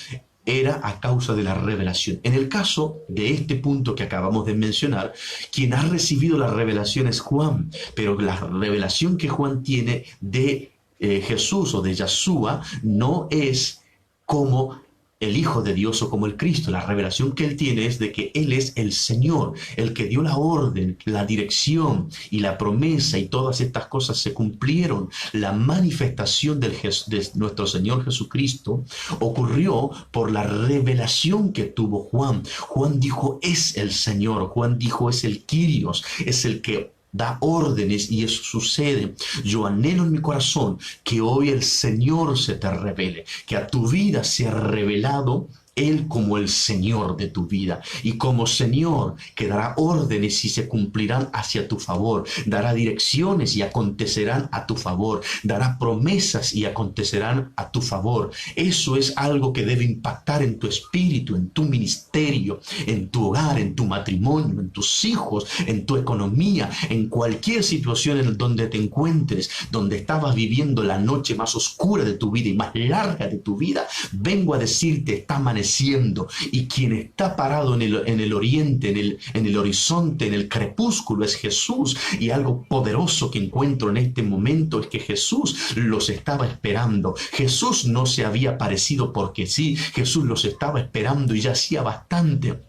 era a causa de la revelación. En el caso de este punto que acabamos de mencionar, quien ha recibido la revelación es Juan, pero la revelación que Juan tiene de Jesús o de Yahshua no es como el Hijo de Dios o como el Cristo. La revelación que él tiene es de que Él es el Señor, el que dio la orden, la dirección y la promesa, y todas estas cosas se cumplieron. La manifestación de nuestro Señor Jesucristo ocurrió por la revelación que tuvo Juan. Juan dijo: es el Señor. Juan dijo: es el Kyrios, es el que da órdenes, y eso sucede. Yo anhelo en mi corazón que hoy el Señor se te revele, que a tu vida sea revelado Él como el Señor de tu vida, y como Señor que dará órdenes y se cumplirán hacia tu favor, dará direcciones y acontecerán a tu favor, dará promesas y acontecerán a tu favor. Eso es algo que debe impactar en tu espíritu, en tu ministerio, en tu hogar, en tu matrimonio, en tus hijos, en tu economía, en cualquier situación en donde te encuentres, donde estabas viviendo la noche más oscura de tu vida y más larga de tu vida. Vengo a decirte: está amaneciendo, y quien está parado en el oriente, en el horizonte, en el crepúsculo, es Jesús. Y algo poderoso que encuentro en este momento es que Jesús los estaba esperando. Jesús no se había aparecido porque sí, Jesús los estaba esperando, y ya hacía bastante.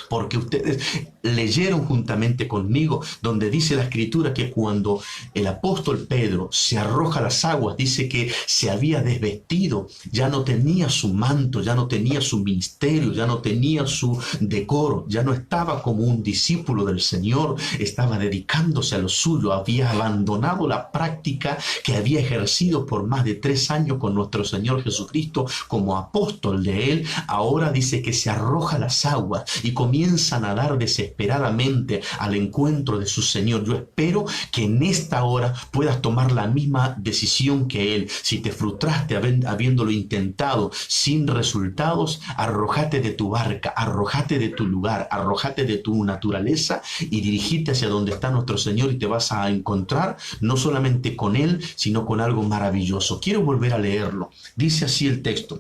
porque ustedes leyeron juntamente conmigo, donde dice la Escritura que cuando el apóstol Pedro se arroja a las aguas, dice que se había desvestido, ya no tenía su manto, ya no tenía su ministerio, ya no tenía su decoro, ya no estaba como un discípulo del Señor, estaba dedicándose a lo suyo, había abandonado la práctica que había ejercido por más de 3 años con nuestro Señor Jesucristo como apóstol de él. Ahora dice que se arroja a las aguas y comienza a nadar desesperadamente al encuentro de su Señor. Yo espero que en esta hora puedas tomar la misma decisión que él. Si te frustraste habiéndolo intentado sin resultados, arrójate de tu barca, arrójate de tu lugar, arrójate de tu naturaleza y dirigite hacia donde está nuestro Señor, y te vas a encontrar no solamente con él, sino con algo maravilloso. Quiero volver a leerlo. Dice así el texto.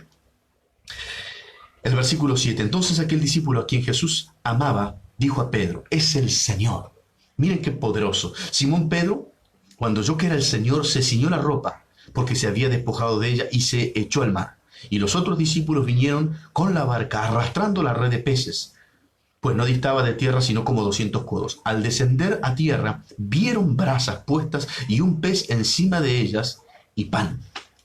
El versículo 7. Entonces aquel discípulo a quien Jesús amaba dijo a Pedro: es el Señor. Miren qué poderoso. Simón Pedro, cuando oyó que era el Señor, se ciñó la ropa porque se había despojado de ella y se echó al mar. Y los otros discípulos vinieron con la barca arrastrando la red de peces, pues no distaba de tierra sino como 200 codos. Al descender a tierra, vieron brasas puestas y un pez encima de ellas y pan.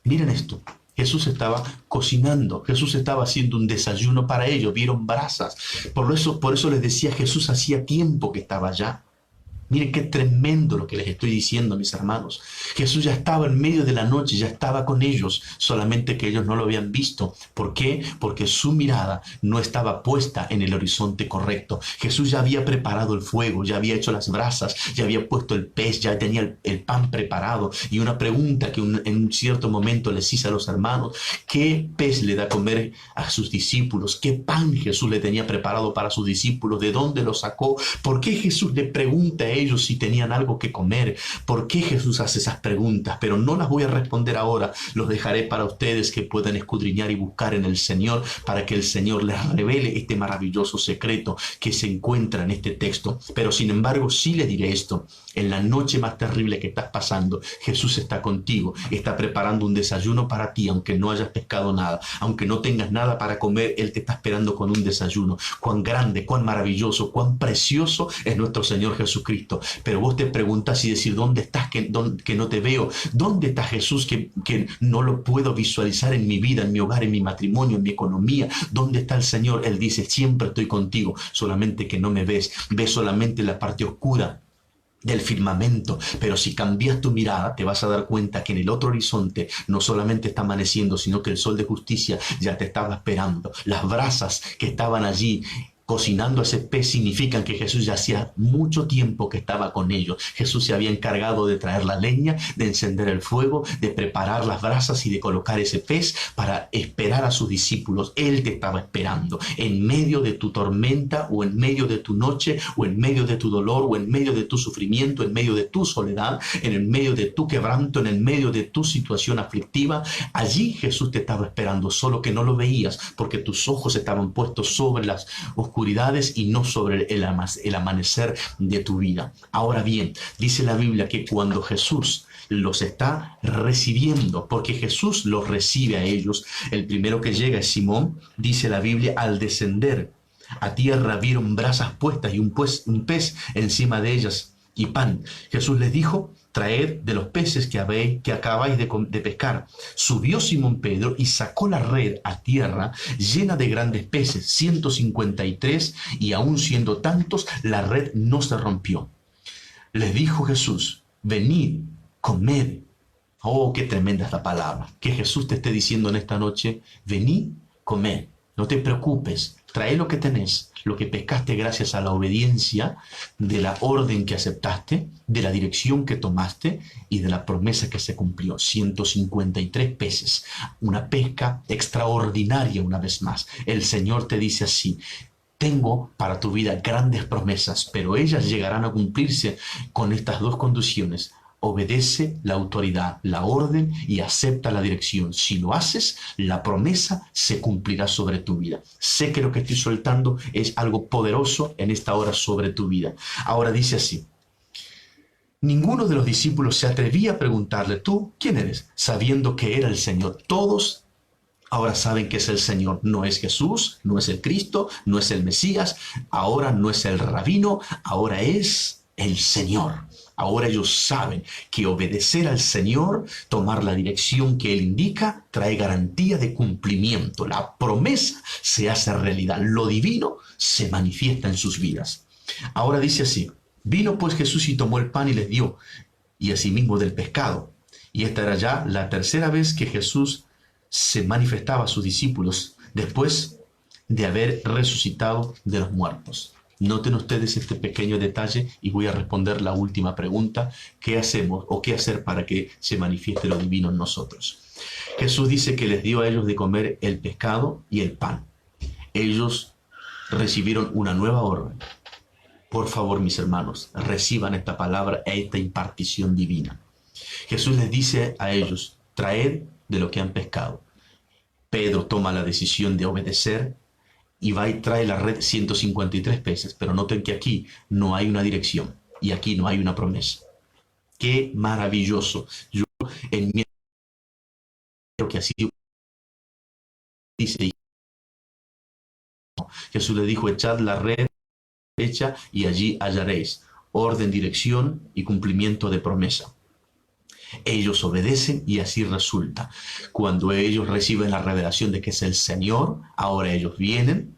Miren esto. Jesús estaba cocinando, Jesús estaba haciendo un desayuno para ellos, vieron brasas. Por eso les decía, Jesús hacía tiempo que estaba allá. Miren qué tremendo lo que les estoy diciendo, mis hermanos. Jesús ya estaba en medio de la noche, ya estaba con ellos, solamente que ellos no lo habían visto. ¿Por qué? Porque su mirada no estaba puesta en el horizonte correcto. Jesús ya había preparado el fuego, ya había hecho las brasas, ya había puesto el pez, ya tenía el pan preparado. Y una pregunta que en un cierto momento les hice a los hermanos: ¿qué pez le da a comer a sus discípulos? ¿Qué pan Jesús le tenía preparado para sus discípulos? ¿De dónde lo sacó? ¿Por qué Jesús le pregunta a ellos si tenían algo que comer? ¿Por qué Jesús hace esas preguntas? Pero no las voy a responder ahora, los dejaré para ustedes que puedan escudriñar y buscar en el Señor, para que el Señor les revele este maravilloso secreto que se encuentra en este texto. Pero sin embargo, sí les diré esto: en la noche más terrible que estás pasando, Jesús está contigo, está preparando un desayuno para ti, aunque no hayas pescado nada, aunque no tengas nada para comer, Él te está esperando con un desayuno. Cuán grande, cuán maravilloso, cuán precioso es nuestro Señor Jesucristo. Pero vos te preguntas y decís: ¿dónde estás que no te veo? ¿Dónde está Jesús que no lo puedo visualizar en mi vida, en mi hogar, en mi matrimonio, en mi economía? ¿Dónde está el Señor? Él dice: siempre estoy contigo, solamente que no me ves. Ves solamente la parte oscura del firmamento, pero si cambias tu mirada te vas a dar cuenta que en el otro horizonte no solamente está amaneciendo, sino que el sol de justicia ya te estaba esperando. Las brasas que estaban allí cocinando ese pez significan que Jesús ya hacía mucho tiempo que estaba con ellos. Jesús se había encargado de traer la leña, de encender el fuego, de preparar las brasas y de colocar ese pez para esperar a sus discípulos. Él te estaba esperando en medio de tu tormenta, o en medio de tu noche, o en medio de tu dolor, o en medio de tu sufrimiento, en medio de tu soledad, en el medio de tu quebranto, en el medio de tu situación aflictiva. Allí Jesús te estaba esperando, solo que no lo veías porque tus ojos estaban puestos sobre las oscuridades y no sobre el amanecer de tu vida. Ahora bien, dice la Biblia que cuando Jesús los está recibiendo, porque Jesús los recibe a ellos, el primero que llega es Simón. Dice la Biblia: al descender a tierra vieron brasas puestas y un pez encima de ellas y pan. Jesús les dijo: traed de los peces que acabáis de pescar. Subió Simón Pedro y sacó la red a tierra llena de grandes peces, 153, y aun siendo tantos, la red no se rompió. Les dijo Jesús: venid, comed. Oh, qué tremenda esta palabra. Que Jesús te esté diciendo en esta noche: venid, comed. No te preocupes, trae lo que tenés, lo que pescaste gracias a la obediencia de la orden que aceptaste, de la dirección que tomaste y de la promesa que se cumplió. 153 peces, una pesca extraordinaria una vez más. El Señor te dice así: tengo para tu vida grandes promesas, pero ellas llegarán a cumplirse con estas dos condiciones. Obedece la autoridad, la orden, y acepta la dirección. Si lo haces, la promesa se cumplirá sobre tu vida. Sé que lo que estoy soltando es algo poderoso en esta hora sobre tu vida. Ahora dice así: ninguno de los discípulos se atrevía a preguntarle: ¿tú quién eres?, sabiendo que era el Señor. Todos Ahora saben que es el Señor, no es Jesús, no es el Cristo, no es el Mesías, ahora no es el rabino, ahora es el Señor. Ahora ellos saben que obedecer al Señor, tomar la dirección que Él indica, trae garantía de cumplimiento. La promesa se hace realidad, lo divino se manifiesta en sus vidas. Ahora dice así, vino pues Jesús y tomó el pan y les dio, y asimismo del pescado. Y esta era ya la tercera vez que Jesús se manifestaba a sus discípulos después de haber resucitado de los muertos. Noten ustedes este pequeño detalle y voy a responder la última pregunta. ¿Qué hacemos o qué hacer para que se manifieste lo divino en nosotros? Jesús dice que les dio a ellos de comer el pescado y el pan. Ellos recibieron una nueva orden. Por favor, mis hermanos, reciban esta palabra e esta impartición divina. Jesús les dice a ellos, traed de lo que han pescado. Pedro toma la decisión de obedecer y va y trae la red 153 peces, pero noten que aquí no hay una dirección y aquí no hay una promesa. ¡Qué maravilloso! Yo en mi que así dice, Jesús le dijo, echad la red hecha y allí hallaréis orden, dirección y cumplimiento de promesa. Ellos obedecen y así resulta. Cuando ellos reciben la revelación de que es el Señor, ahora ellos vienen.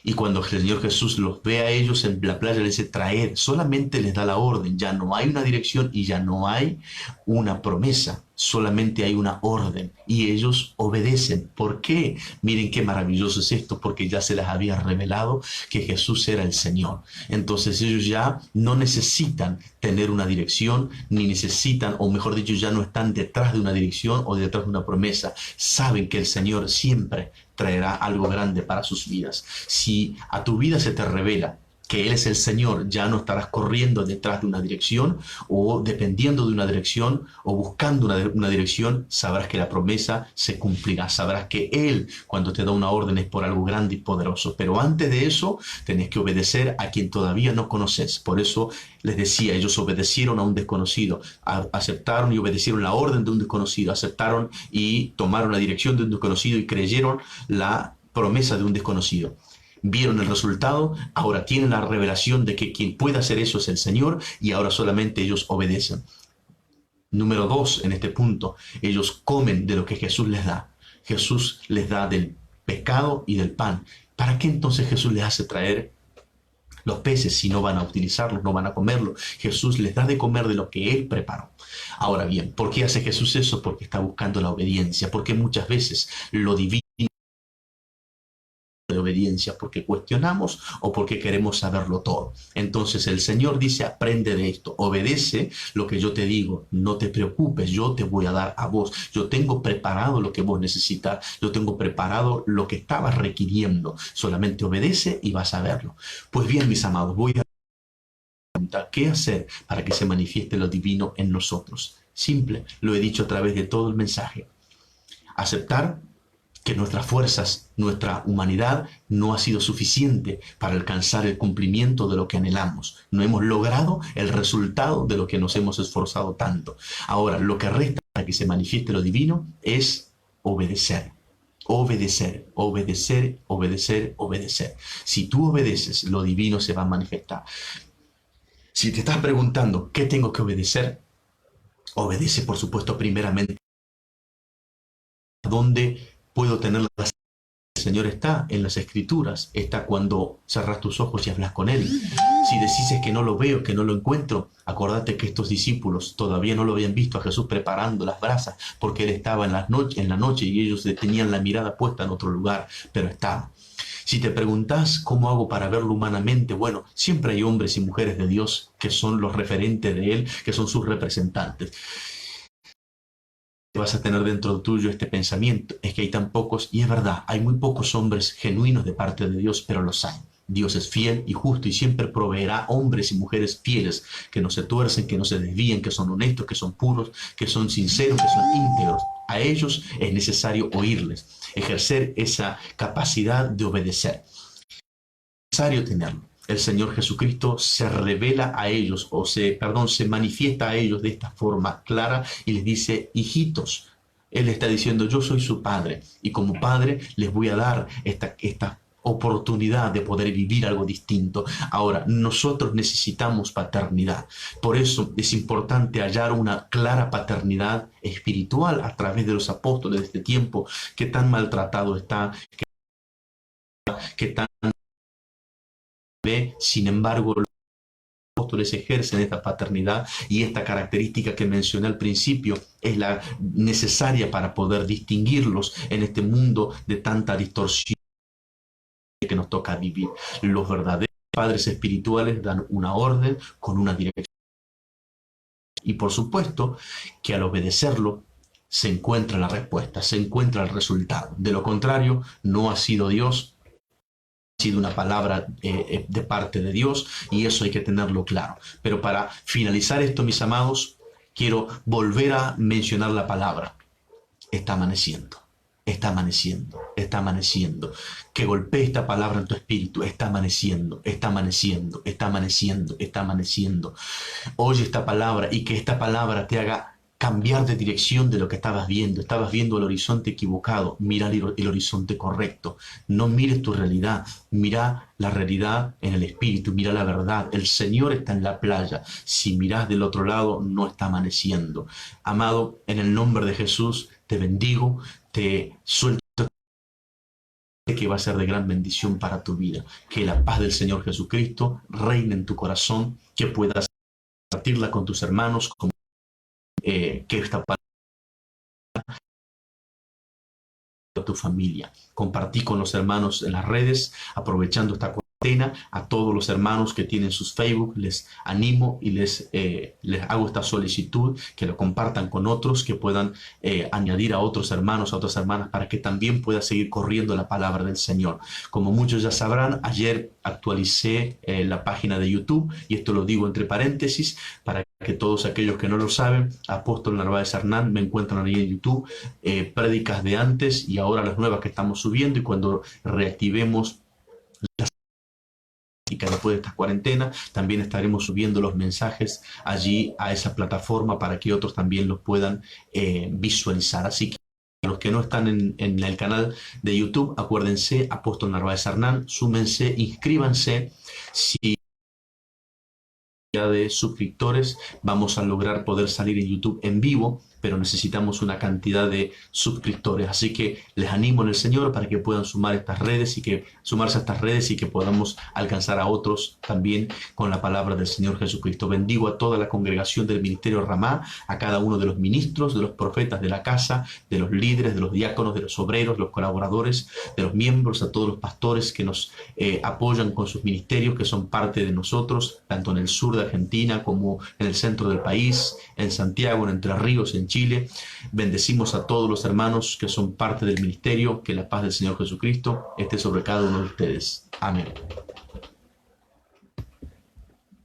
Y cuando el Señor Jesús los ve a ellos en la playa, les dice, traed, solamente les da la orden, ya no hay una dirección y ya no hay una promesa, solamente hay una orden y ellos obedecen. ¿Por qué? Miren qué maravilloso es esto, porque ya se les había revelado que Jesús era el Señor. Entonces ellos ya no necesitan tener una dirección, ni necesitan, o mejor dicho, ya no están detrás de una dirección o detrás de una promesa. Saben que el Señor siempre traerá algo grande para sus vidas. Si a tu vida se te revela que Él es el Señor, ya no estarás corriendo detrás de una dirección o dependiendo de una dirección o buscando una dirección, sabrás que la promesa se cumplirá, sabrás que Él cuando te da una orden es por algo grande y poderoso, pero antes de eso tenés que obedecer a quien todavía no conoces. Por eso les decía, ellos obedecieron a un desconocido, aceptaron y obedecieron la orden de un desconocido, aceptaron y tomaron la dirección de un desconocido y creyeron la promesa de un desconocido. Vieron el resultado, ahora tienen la revelación de que quien puede hacer eso es el Señor y ahora solamente ellos obedecen. Número 2, en este punto, ellos comen de lo que Jesús les da. Jesús les da del pescado y del pan. ¿Para qué entonces Jesús les hace traer los peces si no van a utilizarlos, no van a comerlos? Jesús les da de comer de lo que Él preparó. Ahora bien, ¿por qué hace Jesús eso? Porque está buscando la obediencia, porque muchas veces lo divino de obediencia, porque cuestionamos o porque queremos saberlo todo. Entonces el Señor dice, aprende de esto, obedece lo que yo te digo, no te preocupes, yo te voy a dar a vos, yo tengo preparado lo que vos necesitas, yo tengo preparado lo que estabas requiriendo, solamente obedece y vas a verlo. Pues bien, mis amados, voy a preguntar, ¿qué hacer para que se manifieste lo divino en nosotros? Simple, lo he dicho a través de todo el mensaje. Aceptar que nuestras fuerzas, nuestra humanidad no ha sido suficiente para alcanzar el cumplimiento de lo que anhelamos. No hemos logrado el resultado de lo que nos hemos esforzado tanto. Ahora, lo que resta para que se manifieste lo divino es obedecer. Obedecer, obedecer, obedecer, obedecer. Si tú obedeces, lo divino se va a manifestar. Si te estás preguntando, ¿qué tengo que obedecer? Obedece, por supuesto, primeramente. ¿Dónde puedo tener la paz? El Señor está en las Escrituras, está cuando cerras tus ojos y hablas con Él. Si decís que no lo veo, que no lo encuentro, acordate que estos discípulos todavía no lo habían visto a Jesús preparando las brasas, porque Él estaba en la noche y ellos tenían la mirada puesta en otro lugar, pero estaba. Si te preguntás cómo hago para verlo humanamente, bueno, siempre hay hombres y mujeres de Dios que son los referentes de Él, que son sus representantes. Vas a tener dentro tuyo este pensamiento, es que hay tan pocos, y es verdad, hay muy pocos hombres genuinos de parte de Dios, pero los hay. Dios es fiel y justo y siempre proveerá hombres y mujeres fieles, que no se tuercen, que no se desvíen, que son honestos, que son puros, que son sinceros, que son íntegros. A ellos es necesario oírles, ejercer esa capacidad de obedecer. Es necesario tenerlo. El Señor Jesucristo se revela a ellos, se manifiesta a ellos de esta forma clara y les dice, hijitos, Él está diciendo, yo soy su padre y como padre les voy a dar esta oportunidad de poder vivir algo distinto. Ahora, nosotros necesitamos paternidad. Por eso es importante hallar una clara paternidad espiritual a través de los apóstoles de este tiempo, que tan maltratado está, que tan ve, sin embargo, los apóstoles ejercen esta paternidad y esta característica que mencioné al principio es la necesaria para poder distinguirlos en este mundo de tanta distorsión que nos toca vivir. Los verdaderos padres espirituales dan una orden con una dirección. Y por supuesto que al obedecerlo se encuentra la respuesta, se encuentra el resultado. De lo contrario, no ha sido Dios, ha sido una palabra de parte de Dios y eso hay que tenerlo claro. Pero para finalizar esto, mis amados, quiero volver a mencionar la palabra. Está amaneciendo. Está amaneciendo, está amaneciendo. Que golpee esta palabra en tu espíritu. Está amaneciendo, está amaneciendo, está amaneciendo, está amaneciendo. Oye esta palabra y que esta palabra te haga cambiar de dirección de lo que estabas viendo. Estabas viendo el horizonte equivocado. Mira el horizonte correcto. No mires tu realidad. Mira la realidad en el espíritu. Mira la verdad. El Señor está en la playa. Si miras del otro lado, no está amaneciendo. Amado, en el nombre de Jesús, te bendigo. Te suelto que va a ser de gran bendición para tu vida. Que la paz del Señor Jesucristo reine en tu corazón, que puedas compartirla con tus hermanos, que esta palabra a tu familia. Compartí con los hermanos en las redes, aprovechando esta cuarentena. A todos los hermanos que tienen sus Facebook, les animo y les hago esta solicitud, que lo compartan con otros, que puedan añadir a otros hermanos, a otras hermanas, para que también pueda seguir corriendo la palabra del Señor. Como muchos ya sabrán, ayer actualicé la página de YouTube, y esto lo digo entre paréntesis, para que todos aquellos que no lo saben, Apóstol Narváez Hernán, me encuentran ahí en YouTube, prédicas de antes y ahora las nuevas que estamos subiendo, y cuando reactivemos las después de esta cuarentena, también estaremos subiendo los mensajes allí a esa plataforma para que otros también los puedan visualizar. Así que a los que no están en el canal de YouTube, acuérdense, Apóstol Narváez Hernán, súmense, inscríbanse. Si de suscriptores vamos a lograr poder salir en YouTube en vivo, pero necesitamos una cantidad de suscriptores. Así que les animo en el Señor para que puedan sumarse a estas redes y que podamos alcanzar a otros también con la palabra del Señor Jesucristo. Bendigo a toda la congregación del Ministerio Ramá, a cada uno de los ministros, de los profetas de la casa, de los líderes, de los diáconos, de los obreros, los colaboradores, de los miembros, a todos los pastores que nos apoyan con sus ministerios, que son parte de nosotros, tanto en el sur de Argentina como en el centro del país, en Santiago, en Entre Ríos, en Chile. Bendecimos a todos los hermanos que son parte del ministerio. Que la paz del Señor Jesucristo esté sobre cada uno de ustedes. Amén.